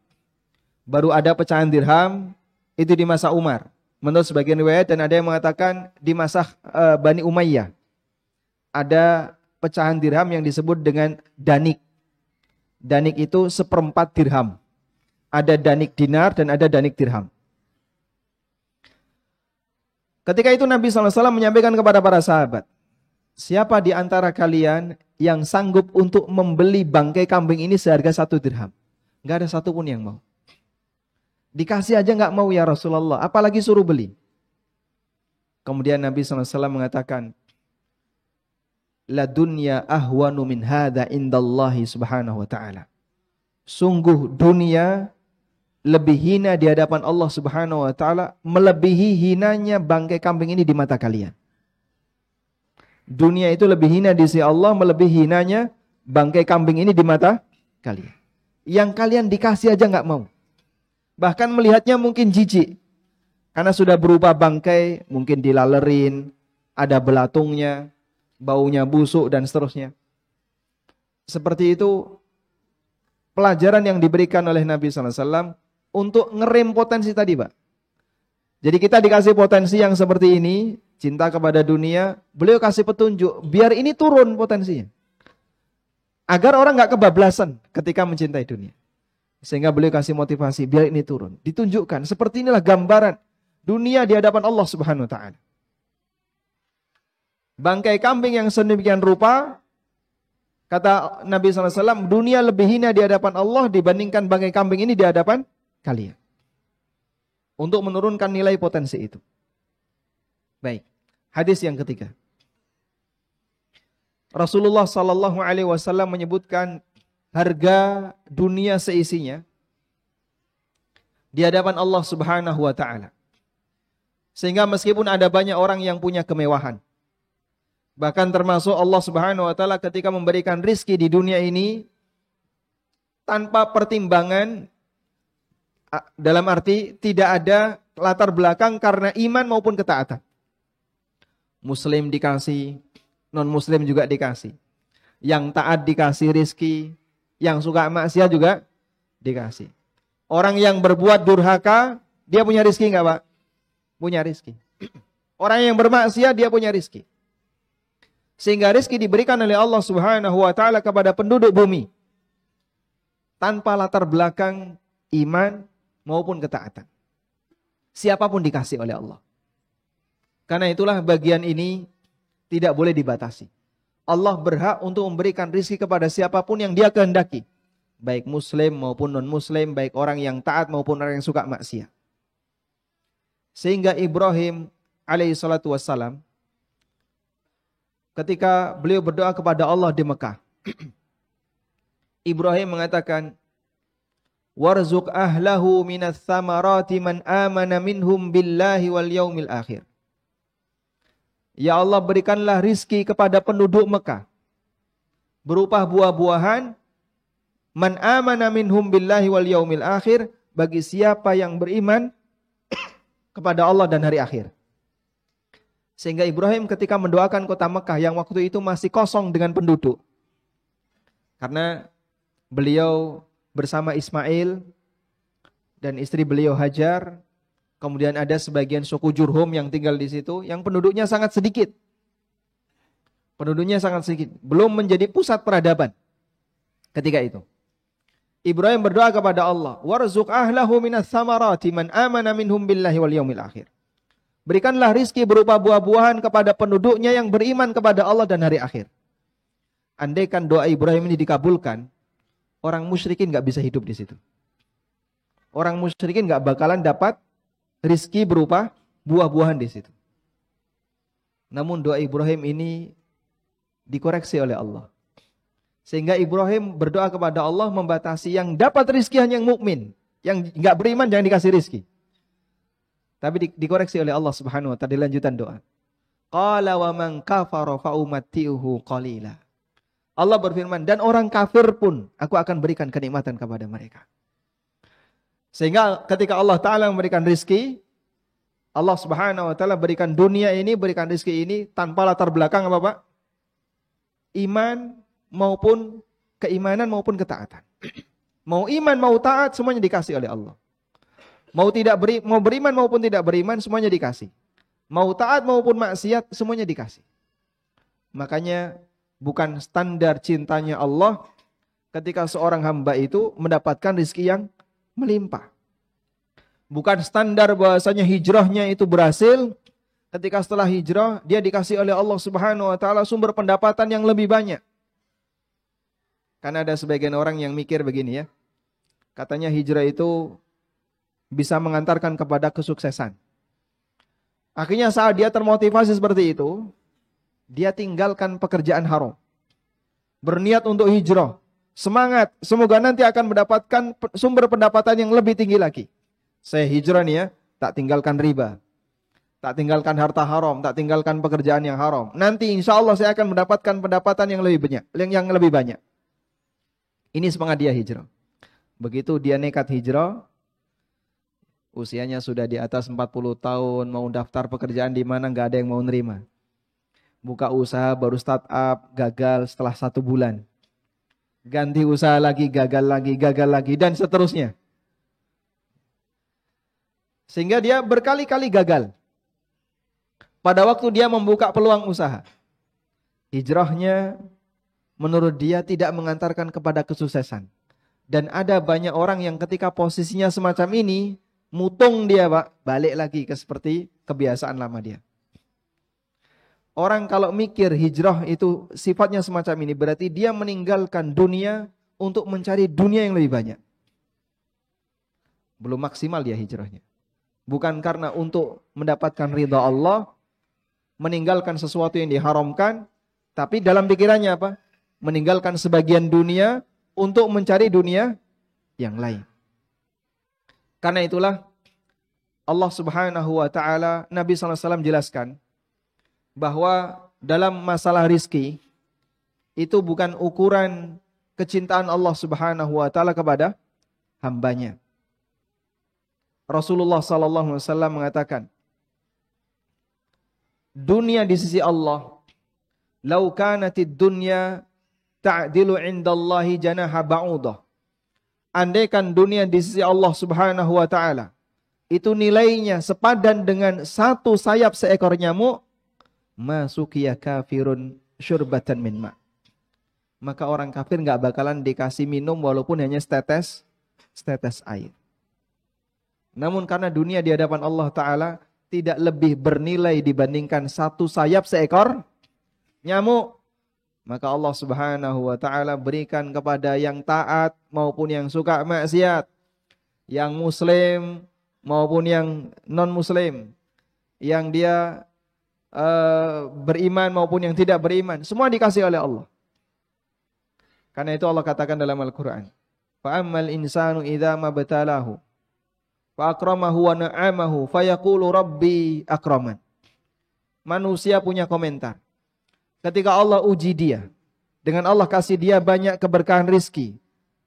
Baru ada pecahan dirham itu di masa Umar. Menurut sebagian riwayat dan ada yang mengatakan di masa Bani Umayyah. Ada pecahan dirham yang disebut dengan danik. Danik itu 1/4 dirham. Ada danik dinar dan ada danik dirham. Ketika itu Nabi SAW menyampaikan kepada para sahabat, siapa di antara kalian yang sanggup untuk membeli bangkai kambing ini seharga 1 dirham? Enggak ada satupun yang mau. Dikasih aja enggak mau ya Rasulullah, apalagi suruh beli. Kemudian Nabi SAW mengatakan, la dunya ahwanu min hadza indallahi subhanahu wa ta'ala. Sungguh dunia lebih hina di hadapan Allah subhanahu wa ta'ala, melebihi hinanya bangkai kambing ini di mata kalian. Dunia itu lebih hina di sisi Allah, melebihi hinanya bangkai kambing ini di mata kalian. Yang kalian dikasih aja gak mau. Bahkan melihatnya mungkin jijik. Karena sudah berupa bangkai, mungkin dilalerin, ada belatungnya, baunya busuk dan seterusnya. Seperti itu pelajaran yang diberikan oleh Nabi SAW untuk ngerem potensi tadi, Pak. Jadi kita dikasih potensi yang seperti ini, cinta kepada dunia, beliau kasih petunjuk, biar ini turun potensinya. Agar orang gak kebablasan ketika mencintai dunia. Sehingga beliau kasih motivasi, biar ini turun. Ditunjukkan, seperti inilah gambaran dunia di hadapan Allah Subhanahu Wa Ta'ala. Bangkai kambing yang sedemikian rupa, kata Nabi SAW, dunia lebih hina di hadapan Allah dibandingkan bangkai kambing ini di hadapan kalian. Untuk menurunkan nilai potensi itu. Baik, hadis yang ketiga. Rasulullah SAW menyebutkan harga dunia seisinya di hadapan Allah Subhanahu Wa Ta'ala. Sehingga meskipun ada banyak orang yang punya kemewahan, bahkan termasuk Allah Subhanahu Wa Ta'ala ketika memberikan rizki di dunia ini tanpa pertimbangan, dalam arti tidak ada latar belakang karena iman maupun ketaatan. Muslim dikasih, non-muslim juga dikasih. Yang taat dikasih rizki, yang suka maksiat juga dikasih. Orang yang berbuat durhaka, dia punya rizki enggak, Pak? Punya rizki. Orang yang bermaksiat, dia punya rizki. Sehingga rizki diberikan oleh Allah Subhanahu Wa Ta'ala kepada penduduk bumi tanpa latar belakang iman maupun ketaatan. Siapapun dikasih oleh Allah. Karena itulah bagian ini tidak boleh dibatasi. Allah berhak untuk memberikan rizki kepada siapapun yang dia kehendaki. Baik muslim maupun non-muslim, baik orang yang taat maupun orang yang suka maksiat. Sehingga Ibrahim alaihissalatu wassalam, ketika beliau berdoa kepada Allah di Mekah, Ibrahim mengatakan, warzuq ahlahu minas samarati man amana minhum billahi wal yaumil akhir. Ya Allah, berikanlah rizki kepada penduduk Mekah berupa buah-buahan, man amana minhum billahi wal yaumil akhir, bagi siapa yang beriman kepada Allah dan hari akhir. Sehingga Ibrahim ketika mendoakan kota Mekah yang waktu itu masih kosong dengan penduduk, karena beliau bersama Ismail dan istri beliau Hajar, kemudian ada sebagian suku Jurhum yang tinggal di situ, yang penduduknya sangat sedikit. Penduduknya sangat sedikit, belum menjadi pusat peradaban ketika itu. Ibrahim berdoa kepada Allah, warzuq ahlahu minas samarati man amana minhum billahi wal yaumil akhir. Berikanlah rizki berupa buah-buahan kepada penduduknya yang beriman kepada Allah dan hari akhir. Andaikan doa Ibrahim ini dikabulkan, orang musyrikin gak bisa hidup di situ. Orang musyrikin gak bakalan dapat rizki berupa buah-buahan di situ. Namun doa Ibrahim ini dikoreksi oleh Allah. Sehingga Ibrahim berdoa kepada Allah membatasi yang dapat rizki hanya yang mukmin, yang enggak beriman jangan dikasih rizki. Tapi dikoreksi oleh Allah Subhanahu wa ta'ala di lanjutan doa. Qala wa man kafara fa umatti'uhu qalila. Allah berfirman, dan orang kafir pun aku akan berikan kenikmatan kepada mereka. Sehingga ketika Allah Ta'ala memberikan rizki, Allah Subhanahu wa ta'ala berikan dunia ini, berikan rizki ini tanpa latar belakang apa Pak? Iman maupun keimanan maupun ketaatan. Mau iman mau taat semuanya dikasih oleh Allah. Mau beriman maupun tidak beriman semuanya dikasih. Mau taat maupun maksiat semuanya dikasih. Makanya bukan standar cintanya Allah ketika seorang hamba itu mendapatkan rizki yang melimpah. Bukan standar bahwasanya hijrahnya itu berhasil ketika setelah hijrah dia dikasih oleh Allah Subhanahu wa ta'ala sumber pendapatan yang lebih banyak. Karena ada sebagian orang yang mikir begini ya. Katanya hijrah itu bisa mengantarkan kepada kesuksesan. Akhirnya saat dia termotivasi seperti itu, Dia tinggalkan pekerjaan haram. Berniat untuk hijrah. Semangat, semoga nanti akan mendapatkan sumber pendapatan yang lebih tinggi lagi. Saya hijrah nih ya, tak tinggalkan riba. Tak tinggalkan harta haram, tak tinggalkan pekerjaan yang haram. Nanti insya Allah saya akan mendapatkan pendapatan yang lebih banyak. Yang lebih banyak. Ini semangat dia hijrah. Begitu dia nekat hijrah, usianya sudah di atas 40 tahun, mau daftar pekerjaan di mana nggak ada yang mau nerima. Buka usaha baru startup, gagal setelah 1 bulan. Ganti usaha lagi, gagal lagi, dan seterusnya. Sehingga dia berkali-kali gagal. Pada waktu dia membuka peluang usaha, hijrahnya menurut dia tidak mengantarkan kepada kesuksesan. Dan ada banyak orang yang ketika posisinya semacam ini, mutung dia Pak, balik lagi ke seperti kebiasaan lama dia. Orang kalau mikir hijrah itu sifatnya semacam ini, berarti dia meninggalkan dunia untuk mencari dunia yang lebih banyak. Belum maksimal dia hijrahnya. Bukan karena untuk mendapatkan ridha Allah, meninggalkan sesuatu yang diharamkan, tapi dalam pikirannya apa? Meninggalkan sebagian dunia untuk mencari dunia yang lain. Karena itulah Allah Subhanahu wa taala, Nabi sallallahu alaihi wasallam jelaskan bahwa dalam masalah rizki itu bukan ukuran kecintaan Allah Subhanahu wa taala kepada hambanya. Rasulullah sallallahu alaihi wasallam mengatakan, dunia di sisi Allah, lau kanatid dunya ta'dilu 'indallahi janaha ba'udah. Andaikan dunia di sisi Allah Subhanahu wa taala itu nilainya sepadan dengan 1 sayap seekor nyamuk, masukiya kafirun syurbatan min ma. Maka orang kafir enggak bakalan dikasih minum walaupun hanya setetes air. Namun karena dunia di hadapan Allah taala tidak lebih bernilai dibandingkan 1 sayap seekor nyamuk, maka Allah Subhanahu wa taala berikan kepada yang taat maupun yang suka maksiat, yang muslim maupun yang non muslim, yang dia beriman maupun yang tidak beriman, semua dikasih oleh Allah. Karena itu Allah katakan dalam Al-Qur'an, fa ammal insanu idza mabtalahu fa akramahu wa na'amahu fayaqulu rabbi akraman. Manusia punya komentar. Ketika Allah uji dia, dengan Allah kasih dia banyak keberkahan rizki,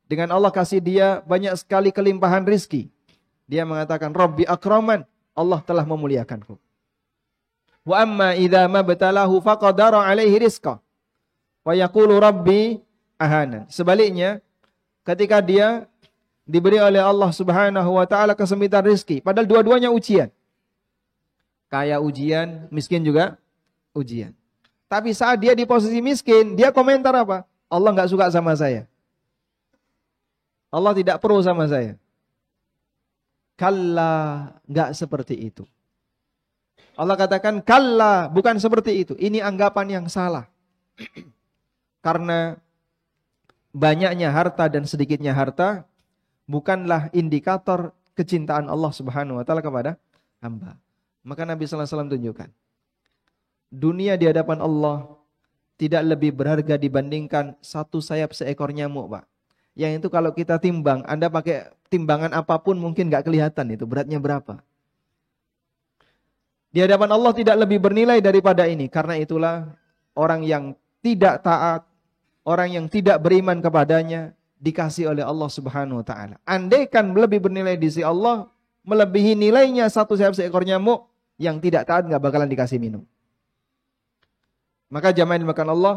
dengan Allah kasih dia banyak sekali kelimpahan rizki, dia mengatakan rabbi akraman, Allah telah memuliakanku. Wa amma idza mabtalahu faqadara alaihi rizqa wa yaqulu rabbi ahanan. Sebaliknya, ketika dia diberi oleh Allah Subhanahu wa taala kesempitan rezeki, padahal dua-duanya ujian. Kaya ujian, miskin juga ujian. Tapi saat dia di posisi miskin, dia komentar apa? Allah enggak suka sama saya. Allah tidak pro sama saya. Kalla, enggak seperti itu. Allah katakan kalla, bukan seperti itu. Ini anggapan yang salah. Karena banyaknya harta dan sedikitnya harta bukanlah indikator kecintaan Allah Subhanahu wa taala kepada hamba. Maka Nabi sallallahu alaihi wasallam tunjukkan, dunia di hadapan Allah tidak lebih berharga dibandingkan 1 sayap seekor nyamuk, Pak. Yang itu kalau kita timbang, Anda pakai timbangan apapun mungkin enggak kelihatan itu beratnya berapa. Di hadapan Allah tidak lebih bernilai daripada ini. Karena itulah orang yang tidak taat, orang yang tidak beriman kepadanya, dikasih oleh Allah Subhanahu wa taala. Andaikan lebih bernilai di sisi Allah, melebihi nilainya 1 sayap seekor nyamuk, yang tidak taat enggak bakalan dikasih minum. Maka jamaah dimakan Allah,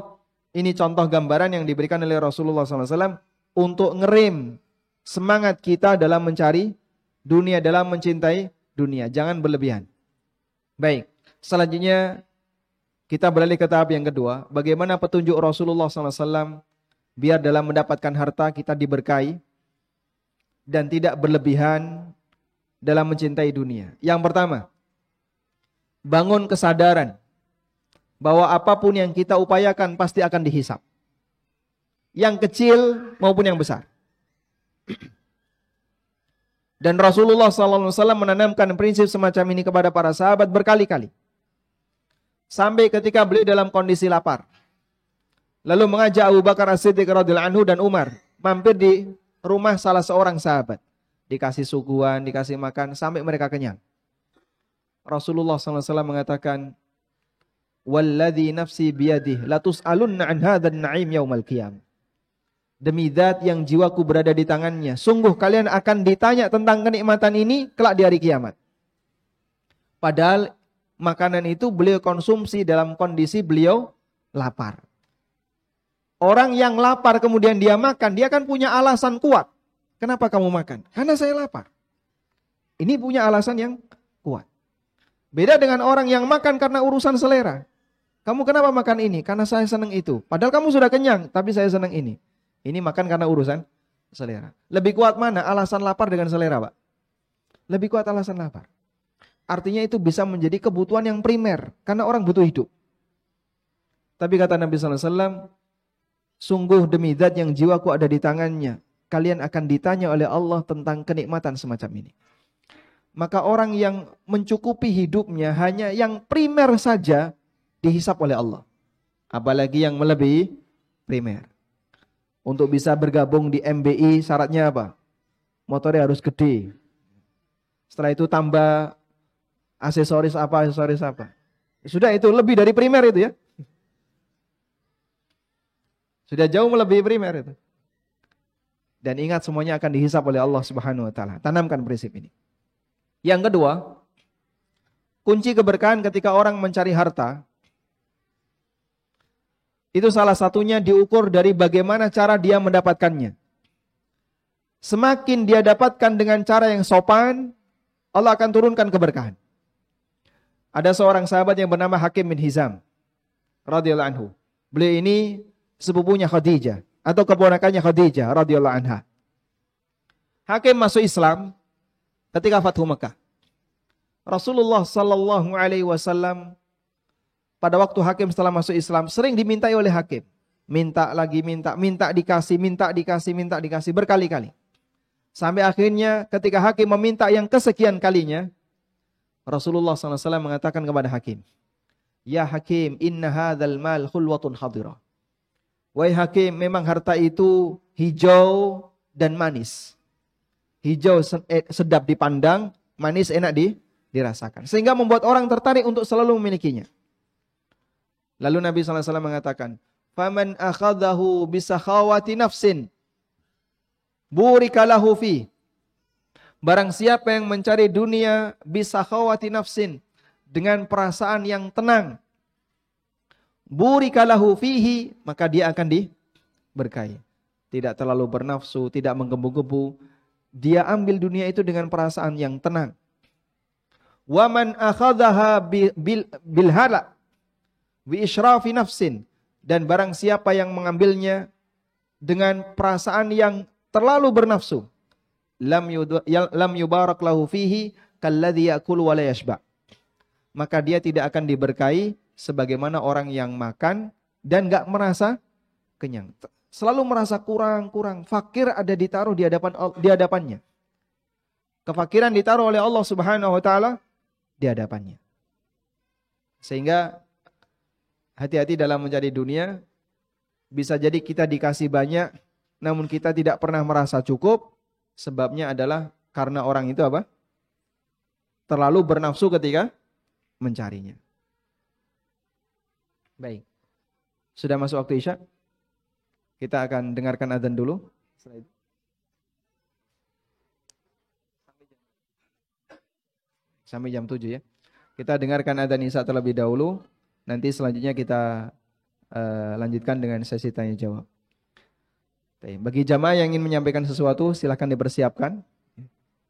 ini contoh gambaran yang diberikan oleh Rasulullah SAW untuk ngerem semangat kita dalam mencari dunia, dalam mencintai dunia. Jangan berlebihan. Baik, selanjutnya kita beralih ke tahap yang kedua. Bagaimana petunjuk Rasulullah SAW biar dalam mendapatkan harta kita diberkahi dan tidak berlebihan dalam mencintai dunia. Yang pertama, bangun kesadaran bahwa apapun yang kita upayakan pasti akan dihisap. Yang kecil maupun yang besar. Dan Rasulullah SAW menanamkan prinsip semacam ini kepada para sahabat berkali-kali. Sampai ketika beliau dalam kondisi lapar. Lalu mengajak Abu Bakar As-Siddiq radhiyallahu anhu dan Umar mampir di rumah salah seorang sahabat. Dikasih suguhan, dikasih makan sampai mereka kenyang. Rasulullah SAW mengatakan, "Walladzi nafsi biyadihi la tus'alunna an hadzal na'im yaumal qiyamah." Demi zat yang jiwaku berada di tangannya, sungguh kalian akan ditanya tentang kenikmatan ini kelak di hari kiamat. Padahal makanan itu beliau konsumsi dalam kondisi beliau lapar. Orang yang lapar kemudian dia makan, dia kan punya alasan kuat. Kenapa kamu makan? Karena saya lapar. Ini punya alasan yang kuat. Beda dengan orang yang makan karena urusan selera. Kamu kenapa makan ini? Karena saya senang itu. Padahal kamu sudah kenyang, tapi saya senang ini. Ini makan karena urusan selera. Lebih kuat mana alasan lapar dengan selera, Pak? Lebih kuat alasan lapar. Artinya itu bisa menjadi kebutuhan yang primer. Karena orang butuh hidup. Tapi kata Nabi SAW, sungguh demi zat yang jiwaku ada di tangannya, kalian akan ditanya oleh Allah tentang kenikmatan semacam ini. Maka orang yang mencukupi hidupnya hanya yang primer saja dihisap oleh Allah. Apalagi yang melebihi primer. Untuk bisa bergabung di MBI syaratnya apa? Motornya harus gede. Setelah itu tambah aksesoris apa. Sudah itu lebih dari primer itu ya. Sudah jauh melebihi primer itu. Dan ingat semuanya akan dihisap oleh Allah Subhanahu wa taala. Tanamkan prinsip ini. Yang kedua, kunci keberkahan ketika orang mencari harta itu salah satunya diukur dari bagaimana cara dia mendapatkannya. Semakin dia dapatkan dengan cara yang sopan, Allah akan turunkan keberkahan. Ada seorang sahabat yang bernama Hakim bin Hizam radhiyallahu anhu. Beliau ini sepupunya Khadijah atau keponakannya Khadijah radhiyallahu anha. Hakim masuk Islam ketika Fathu Mekah. Rasulullah sallallahu alaihi wasallam pada waktu Hakim setelah masuk Islam sering dimintai oleh Hakim. Minta lagi minta dikasih berkali-kali. Sampai akhirnya ketika Hakim meminta yang kesekian kalinya, Rasulullah SAW mengatakan kepada Hakim, "Ya Hakim, inna hadzal mal khulwatun hadirah." Wahai Hakim, memang harta itu hijau dan manis. Hijau sedap dipandang, manis enak dirasakan. Sehingga membuat orang tertarik untuk selalu memilikinya. Lalu Nabi SAW mengatakan, "Faman akhadahu bisakhawati nafsin, burika lahu fi." Barang siapa yang mencari dunia bisakhawati nafsin, dengan perasaan yang tenang, burika lahu fihi, maka dia akan diberkahi. Tidak terlalu bernafsu, tidak menggebu-gebu. Dia ambil dunia itu dengan perasaan yang tenang. Waman akhadaha bil hala bi israfi nafsin, dan barang siapa yang mengambilnya dengan perasaan yang terlalu bernafsu, lam yubarak lahu fihi kalladzi ya'kulu wa la yashba, maka dia tidak akan diberkahi sebagaimana orang yang makan dan enggak merasa kenyang. Selalu merasa kurang, fakir ada ditaruh di hadapannya. Kefakiran ditaruh oleh Allah Subhanahu wa taala di hadapannya. Sehingga hati-hati dalam mencari dunia. Bisa jadi kita dikasih banyak, namun kita tidak pernah merasa cukup. Sebabnya adalah karena orang itu apa? Terlalu bernafsu ketika mencarinya. Baik. Sudah masuk waktu Isya? Kita akan dengarkan adzan dulu. Sampai jam 7 ya. Kita dengarkan adzan Isya terlebih dahulu. Nanti selanjutnya kita lanjutkan dengan sesi tanya jawab. Bagi jamaah yang ingin menyampaikan sesuatu, silakan dipersiapkan.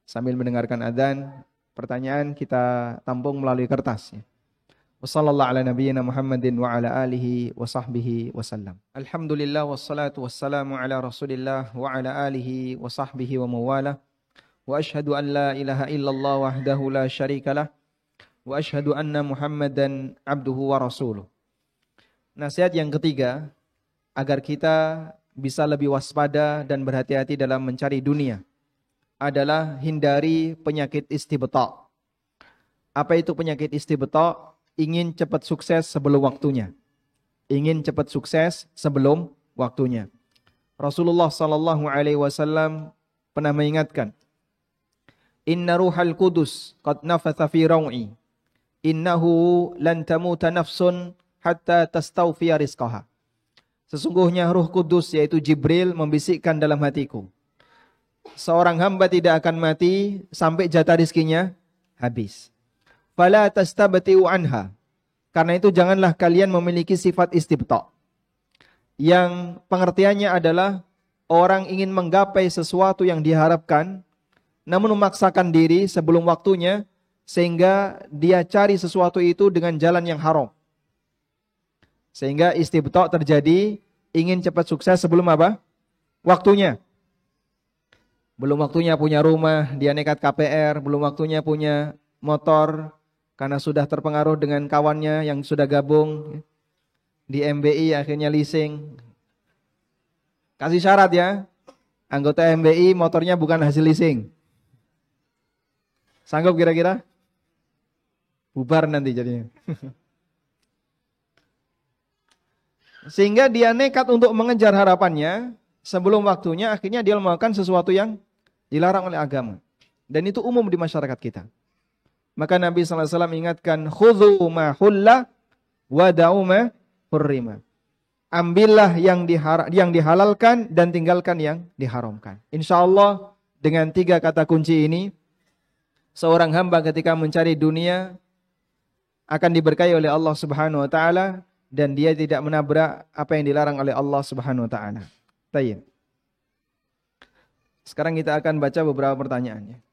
Sambil mendengarkan adzan, pertanyaan kita tampung melalui kertas. Wassallallahu ala nabiyyina Muhammadin wa ala alihi wa sahbihi wasallam. Alhamdulillah wassalatu wassalamu ala Rasulillah wa ala alihi wa sahbihi wa mawala. Wa ashhadu an la ilaha illallah wahdahu la syarikalah. Wa ashhadu anna Muhammadan abduhu wa rasuluh. Nasihat yang ketiga, agar kita bisa lebih waspada dan berhati-hati dalam mencari dunia, adalah hindari penyakit istibta'. Apa itu penyakit istibta'? ingin cepat sukses sebelum waktunya. Ingin cepat sukses sebelum waktunya. Rasulullah sallallahu alaihi wasallam pernah mengingatkan, "Inna ruhal qudus qad nafatha fi raw'i. Innahu lan tamuta nafsun hatta tastawfiya rizqaha." Sesungguhnya Ruh Kudus yaitu Jibril membisikkan dalam hatiku, seorang hamba tidak akan mati sampai jatah rizkinya habis. Fala tastabti'u anha. Karena itu janganlah kalian memiliki sifat istibta', yang pengertiannya adalah orang ingin menggapai sesuatu yang diharapkan namun memaksakan diri sebelum waktunya sehingga dia cari sesuatu itu dengan jalan yang haram. Sehingga istibta' terjadi, ingin cepat sukses sebelum apa? Waktunya. Belum waktunya punya rumah, dia nekat KPR, belum waktunya punya motor, karena sudah terpengaruh dengan kawannya yang sudah gabung di MBI, akhirnya leasing. Kasih syarat ya, anggota MBI motornya bukan hasil leasing. Sanggup kira-kira? Bubar nanti jadinya. Sehingga dia nekat untuk mengejar harapannya sebelum waktunya, akhirnya dia melakukan sesuatu yang dilarang oleh agama. Dan itu umum di masyarakat kita. Maka Nabi SAW ingatkan, khudhu ma hulla wa da'u ma hurrima. Ambillah yang dihalalkan dan tinggalkan yang diharamkan. InsyaAllah dengan 3 kata kunci ini, seorang hamba ketika mencari dunia akan diberkahi oleh Allah Subhanahu wa taala dan dia tidak menabrak apa yang dilarang oleh Allah Subhanahu wa taala. Baik. Sekarang kita akan baca beberapa pertanyaannya.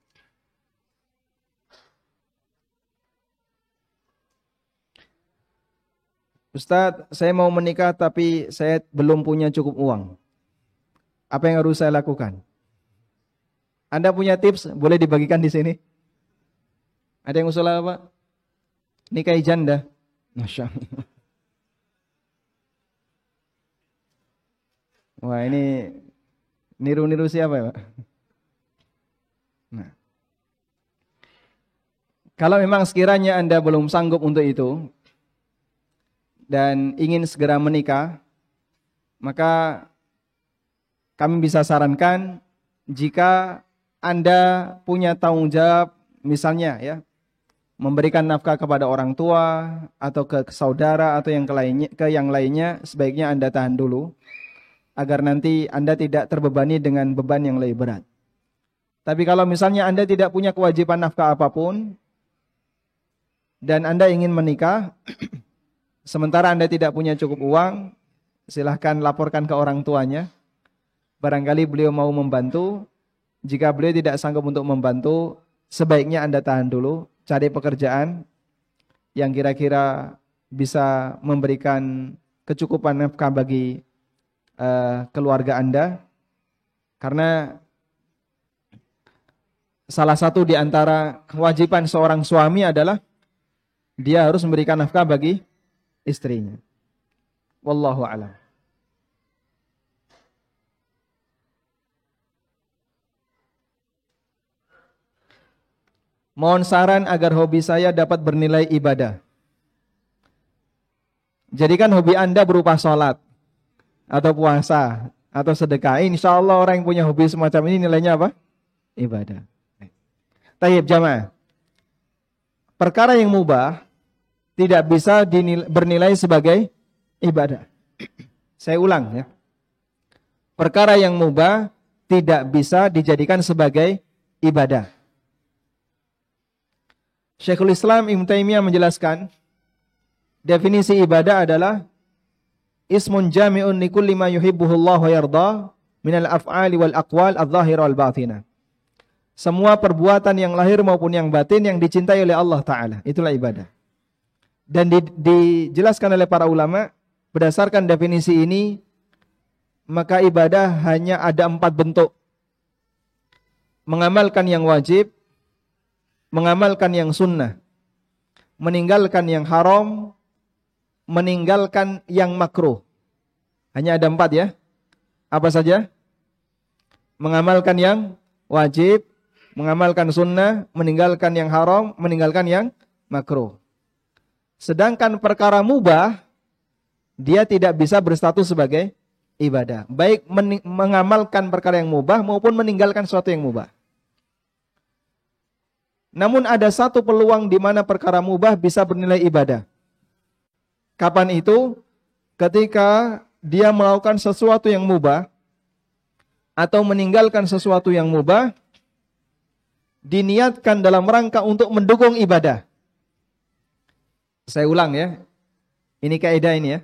Ustadz, saya mau menikah tapi saya belum punya cukup uang. Apa yang harus saya lakukan? Anda punya tips? Boleh dibagikan di sini. Ada yang usul apa? Nikahi janda. Masya Allah. Wah, ini niru-niru siapa ya, Pak? Nah. Kalau memang sekiranya Anda belum sanggup untuk itu dan ingin segera menikah, maka kami bisa sarankan jika Anda punya tanggung jawab, misalnya ya, memberikan nafkah kepada orang tua atau ke saudara atau ke yang lainnya, sebaiknya Anda tahan dulu agar nanti Anda tidak terbebani dengan beban yang lebih berat. Tapi kalau misalnya Anda tidak punya kewajiban nafkah apapun dan Anda ingin menikah, sementara Anda tidak punya cukup uang, silahkan laporkan ke orang tuanya. Barangkali beliau mau membantu. Jika beliau tidak sanggup untuk membantu, sebaiknya Anda tahan dulu, cari pekerjaan yang kira-kira bisa memberikan kecukupan nafkah bagi keluarga Anda. Karena salah satu di antara kewajiban seorang suami adalah dia harus memberikan nafkah bagi istrinya. Wallahu a'lam. Mohon saran agar hobi saya dapat bernilai ibadah. Jadikan hobi Anda berupa sholat atau puasa atau sedekah. Insya Allah orang yang punya hobi semacam ini nilainya apa? Ibadah. Tayyib jamaah. Perkara yang mubah tidak bisa bernilai sebagai ibadah. Saya ulang ya. Perkara yang mubah tidak bisa dijadikan sebagai ibadah. Syekhul Islam Ibnu Taimiyah menjelaskan, definisi ibadah adalah ismun jami'un likulli ma yuhibbuhullah wa yarda minal af'ali wal aqwal adh-dhahira wal batinah. Semua perbuatan yang lahir maupun yang batin yang dicintai oleh Allah Ta'ala, itulah ibadah. Dan dijelaskan oleh para ulama, berdasarkan definisi ini, maka ibadah hanya ada 4 bentuk. Mengamalkan yang wajib, mengamalkan yang sunnah, meninggalkan yang haram, meninggalkan yang makruh. Hanya ada 4 ya. Apa saja? Mengamalkan yang wajib, mengamalkan sunnah, meninggalkan yang haram, meninggalkan yang makruh. Sedangkan perkara mubah, dia tidak bisa berstatus sebagai ibadah. Baik mengamalkan perkara yang mubah maupun meninggalkan sesuatu yang mubah. Namun ada satu peluang di mana perkara mubah bisa bernilai ibadah. Kapan itu? Ketika dia melakukan sesuatu yang mubah atau meninggalkan sesuatu yang mubah, diniatkan dalam rangka untuk mendukung ibadah. Saya ulang ya. Ini kaidah ini ya.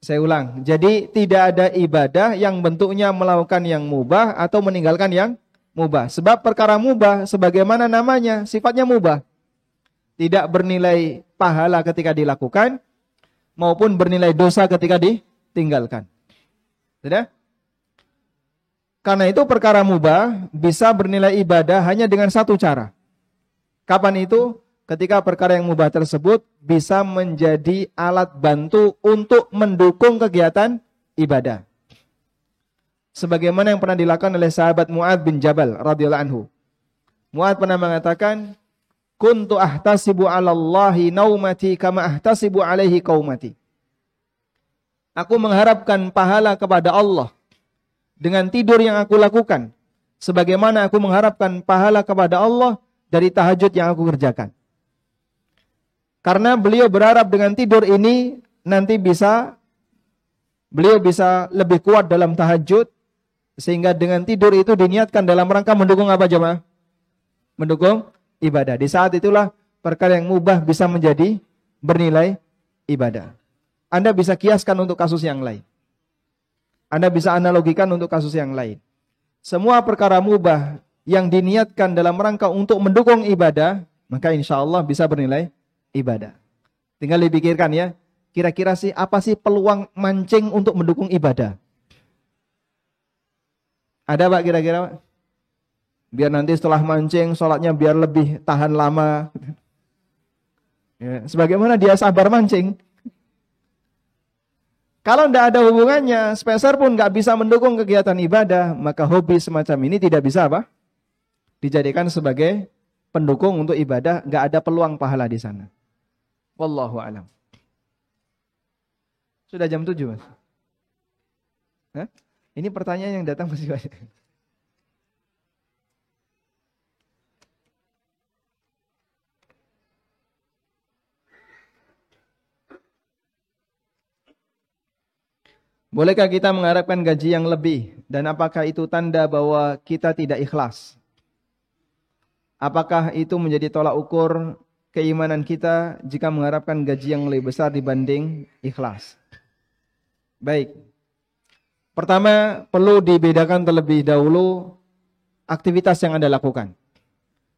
Saya ulang. Jadi tidak ada ibadah yang bentuknya melakukan yang mubah atau meninggalkan yang mubah. Sebab perkara mubah sebagaimana namanya sifatnya mubah. Tidak bernilai pahala ketika dilakukan maupun bernilai dosa ketika ditinggalkan. Sudah? Karena itu perkara mubah bisa bernilai ibadah hanya dengan satu cara. Kapan itu? Ketika perkara yang mubah tersebut bisa menjadi alat bantu untuk mendukung kegiatan ibadah. Sebagaimana yang pernah dilakukan oleh sahabat Mu'adz bin Jabal radhiyallahu anhu. Mu'adz pernah mengatakan, "Kuntu ahtasibu 'ala Allahi naumati kama ahtasibu 'alaihi qaumati." Aku mengharapkan pahala kepada Allah dengan tidur yang aku lakukan, sebagaimana aku mengharapkan pahala kepada Allah dari tahajud yang aku kerjakan. Karena beliau berharap dengan tidur ini nanti beliau bisa lebih kuat dalam tahajud, sehingga dengan tidur itu diniatkan dalam rangka mendukung apa jemaah? Mendukung ibadah. Di saat itulah perkara yang mubah bisa menjadi bernilai ibadah. Anda bisa kiaskan untuk kasus yang lain. Anda bisa analogikan untuk kasus yang lain. Semua perkara mubah yang diniatkan dalam rangka untuk mendukung ibadah, maka insya Allah bisa bernilai ibadah. Tinggal dipikirkan ya, kira-kira sih apa sih peluang mancing untuk mendukung ibadah? Ada Pak kira-kira Pak? Biar nanti setelah mancing sholatnya biar lebih tahan lama. Ya, sebagaimana dia sabar mancing. Kalau tidak ada hubungannya, sepeser pun nggak bisa mendukung kegiatan ibadah, maka hobi semacam ini tidak bisa apa? Dijadikan sebagai pendukung untuk ibadah, nggak ada peluang pahala di sana. Wallahu a'lam. Sudah jam 7, Mas. Hah? Ini pertanyaan yang datang masih banyak. Bolehkah kita mengharapkan gaji yang lebih? Dan apakah itu tanda bahwa kita tidak ikhlas? Apakah itu menjadi tolak ukur keimanan kita jika mengharapkan gaji yang lebih besar dibanding ikhlas? Baik. Pertama, perlu dibedakan terlebih dahulu aktivitas yang Anda lakukan.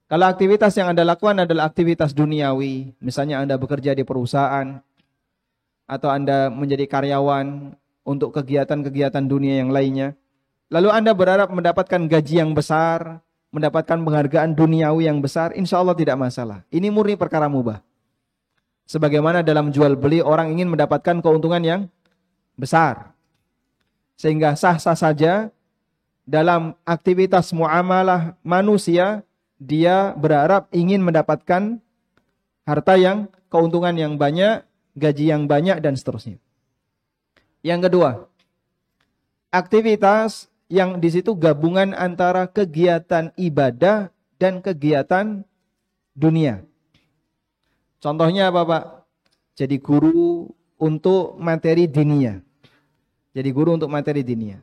Kalau aktivitas yang Anda lakukan adalah aktivitas duniawi, misalnya Anda bekerja di perusahaan, atau Anda menjadi karyawan untuk kegiatan-kegiatan dunia yang lainnya, lalu Anda berharap mendapatkan gaji yang besar, mendapatkan penghargaan duniawi yang besar, insya Allah tidak masalah. Ini murni perkara mubah. Sebagaimana dalam jual beli orang ingin mendapatkan keuntungan yang besar. Sehingga sah-sah saja dalam aktivitas muamalah manusia, dia berharap ingin mendapatkan harta yang, keuntungan yang banyak, gaji yang banyak, dan seterusnya. Yang kedua, aktivitas yang di situ gabungan antara kegiatan ibadah dan kegiatan dunia. Contohnya apa Pak? Jadi guru untuk materi dinia. Jadi guru untuk materi dinia.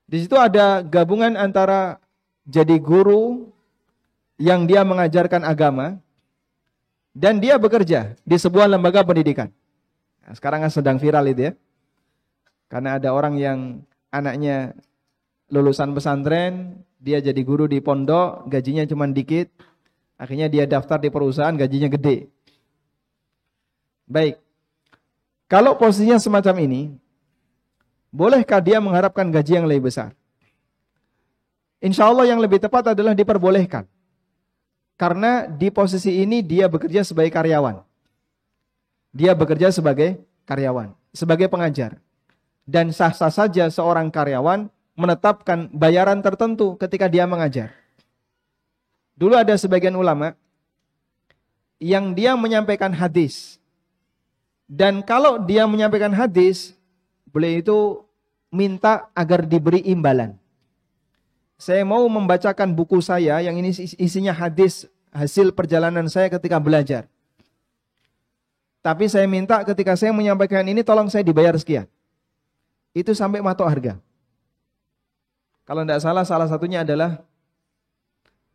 Di situ ada gabungan antara jadi guru yang dia mengajarkan agama dan dia bekerja di sebuah lembaga pendidikan. Nah, sekarang kan sedang viral itu ya. Karena ada orang yang anaknya lulusan pesantren, dia jadi guru di pondok, gajinya cuma dikit, akhirnya dia daftar di perusahaan, gajinya gede. Baik, kalau posisinya semacam ini, bolehkah dia mengharapkan gaji yang lebih besar? Insya Allah yang lebih tepat adalah diperbolehkan. Karena di posisi ini dia bekerja sebagai karyawan. Dia bekerja sebagai karyawan, sebagai pengajar. Dan sah-sah saja seorang karyawan menetapkan bayaran tertentu ketika dia mengajar. Dulu ada sebagian ulama yang dia menyampaikan hadis. Dan kalau dia menyampaikan hadis, beliau itu minta agar diberi imbalan. Saya mau membacakan buku saya yang ini isinya hadis hasil perjalanan saya ketika belajar. Tapi saya minta ketika saya menyampaikan ini tolong saya dibayar sekian. Itu sampai matok harga. Kalau tidak salah, salah satunya adalah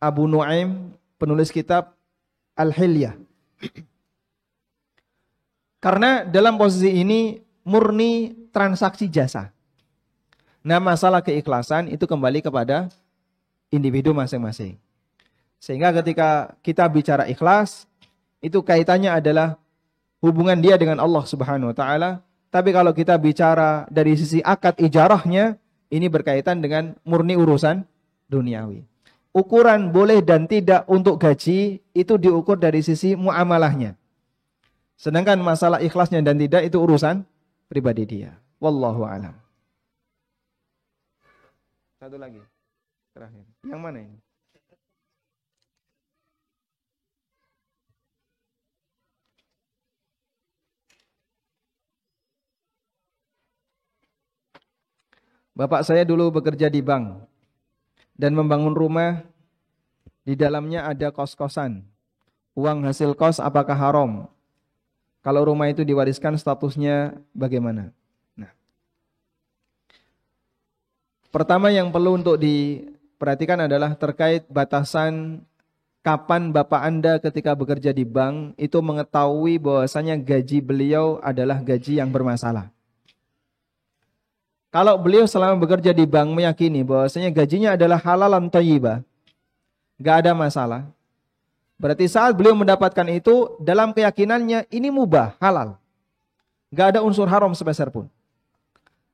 Abu Nuaim, penulis kitab Al-Hilyah. Karena dalam posisi ini murni transaksi jasa. Nah, masalah keikhlasan itu kembali kepada individu masing-masing. Sehingga ketika kita bicara ikhlas, itu kaitannya adalah hubungan dia dengan Allah Subhanahu wa taala. Tapi kalau kita bicara dari sisi akad ijarahnya, ini berkaitan dengan murni urusan duniawi. Ukuran boleh dan tidak untuk gaji itu diukur dari sisi muamalahnya. Sedangkan masalah ikhlasnya dan tidak itu urusan pribadi dia. Wallahu a'lam. Satu lagi. Terakhir. Yang mana ini? Bapak saya dulu bekerja di bank dan membangun rumah. Di dalamnya ada kos-kosan. Uang hasil kos apakah haram? Kalau rumah itu diwariskan statusnya bagaimana? Nah, pertama yang perlu untuk diperhatikan adalah terkait batasan kapan Bapak Anda ketika bekerja di bank itu mengetahui bahwasanya gaji beliau adalah gaji yang bermasalah. Kalau beliau selama bekerja di bank meyakini bahwasanya gajinya adalah halalan thayyibah, enggak ada masalah. Berarti saat beliau mendapatkan itu dalam keyakinannya ini mubah, halal. Enggak ada unsur haram sebesar pun.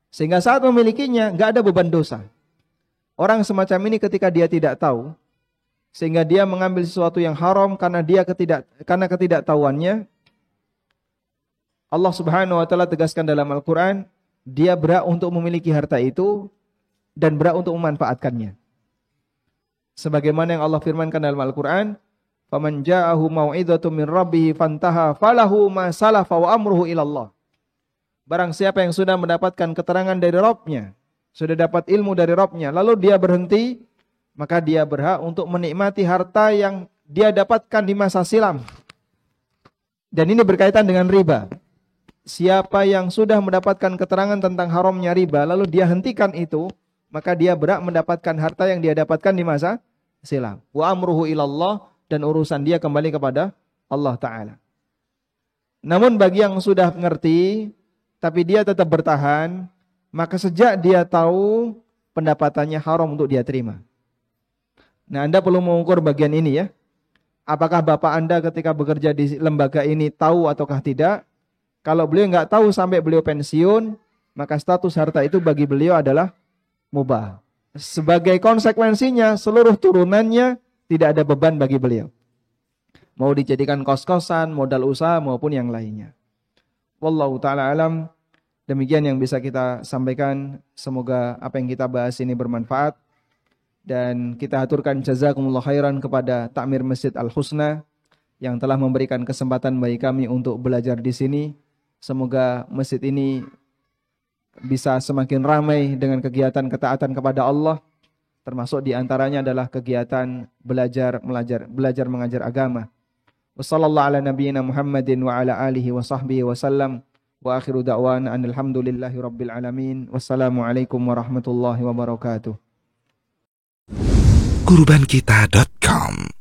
Sehingga saat memilikinya enggak ada beban dosa. Orang semacam ini ketika dia tidak tahu, sehingga dia mengambil sesuatu yang haram karena ketidaktahuannya, Allah Subhanahu wa taala tegaskan dalam Al-Qur'an, dia berhak untuk memiliki harta itu dan berhak untuk memanfaatkannya. Sebagaimana yang Allah firmankan dalam Al-Qur'an, "Faman ja'ahu mau'izatun min rabbih fantaha falahu ma salafa wa amruhu ila Allah." Barang siapa yang sudah mendapatkan keterangan dari Rabb-nya, sudah dapat ilmu dari Rabb-nya, lalu dia berhenti, maka dia berhak untuk menikmati harta yang dia dapatkan di masa silam. Dan ini berkaitan dengan riba. Siapa yang sudah mendapatkan keterangan tentang haramnya riba, lalu dia hentikan itu, maka dia berhak mendapatkan harta yang dia dapatkan di masa silam. Wa amruhu ilallah, dan urusan dia kembali kepada Allah Ta'ala. Namun bagi yang sudah mengerti, tapi dia tetap bertahan, maka sejak dia tahu pendapatannya haram untuk dia terima. Nah, Anda perlu mengukur bagian ini ya. Apakah Bapak Anda ketika bekerja di lembaga ini tahu ataukah tidak? Kalau beliau nggak tahu sampai beliau pensiun, maka status harta itu bagi beliau adalah mubah. Sebagai konsekuensinya, seluruh turunannya tidak ada beban bagi beliau. Mau dijadikan kos-kosan, modal usaha maupun yang lainnya. Wallahu ta'ala alam. Demikian yang bisa kita sampaikan. Semoga apa yang kita bahas ini bermanfaat. Dan kita aturkan jazakumullah khairan kepada Takmir Masjid Al-Husna yang telah memberikan kesempatan bagi kami untuk belajar di sini. Semoga masjid ini bisa semakin ramai dengan kegiatan ketaatan kepada Allah. Termasuk di antaranya adalah kegiatan belajar mengajar agama. Wassallallahu ala nabiyyina Muhammadin wa ala alihi wa sahbihi wa sallam. Wa akhiru da'wana alhamdulillahi rabbil alamin. Wassalamualaikum warahmatullahi wabarakatuh. Kurbankita.com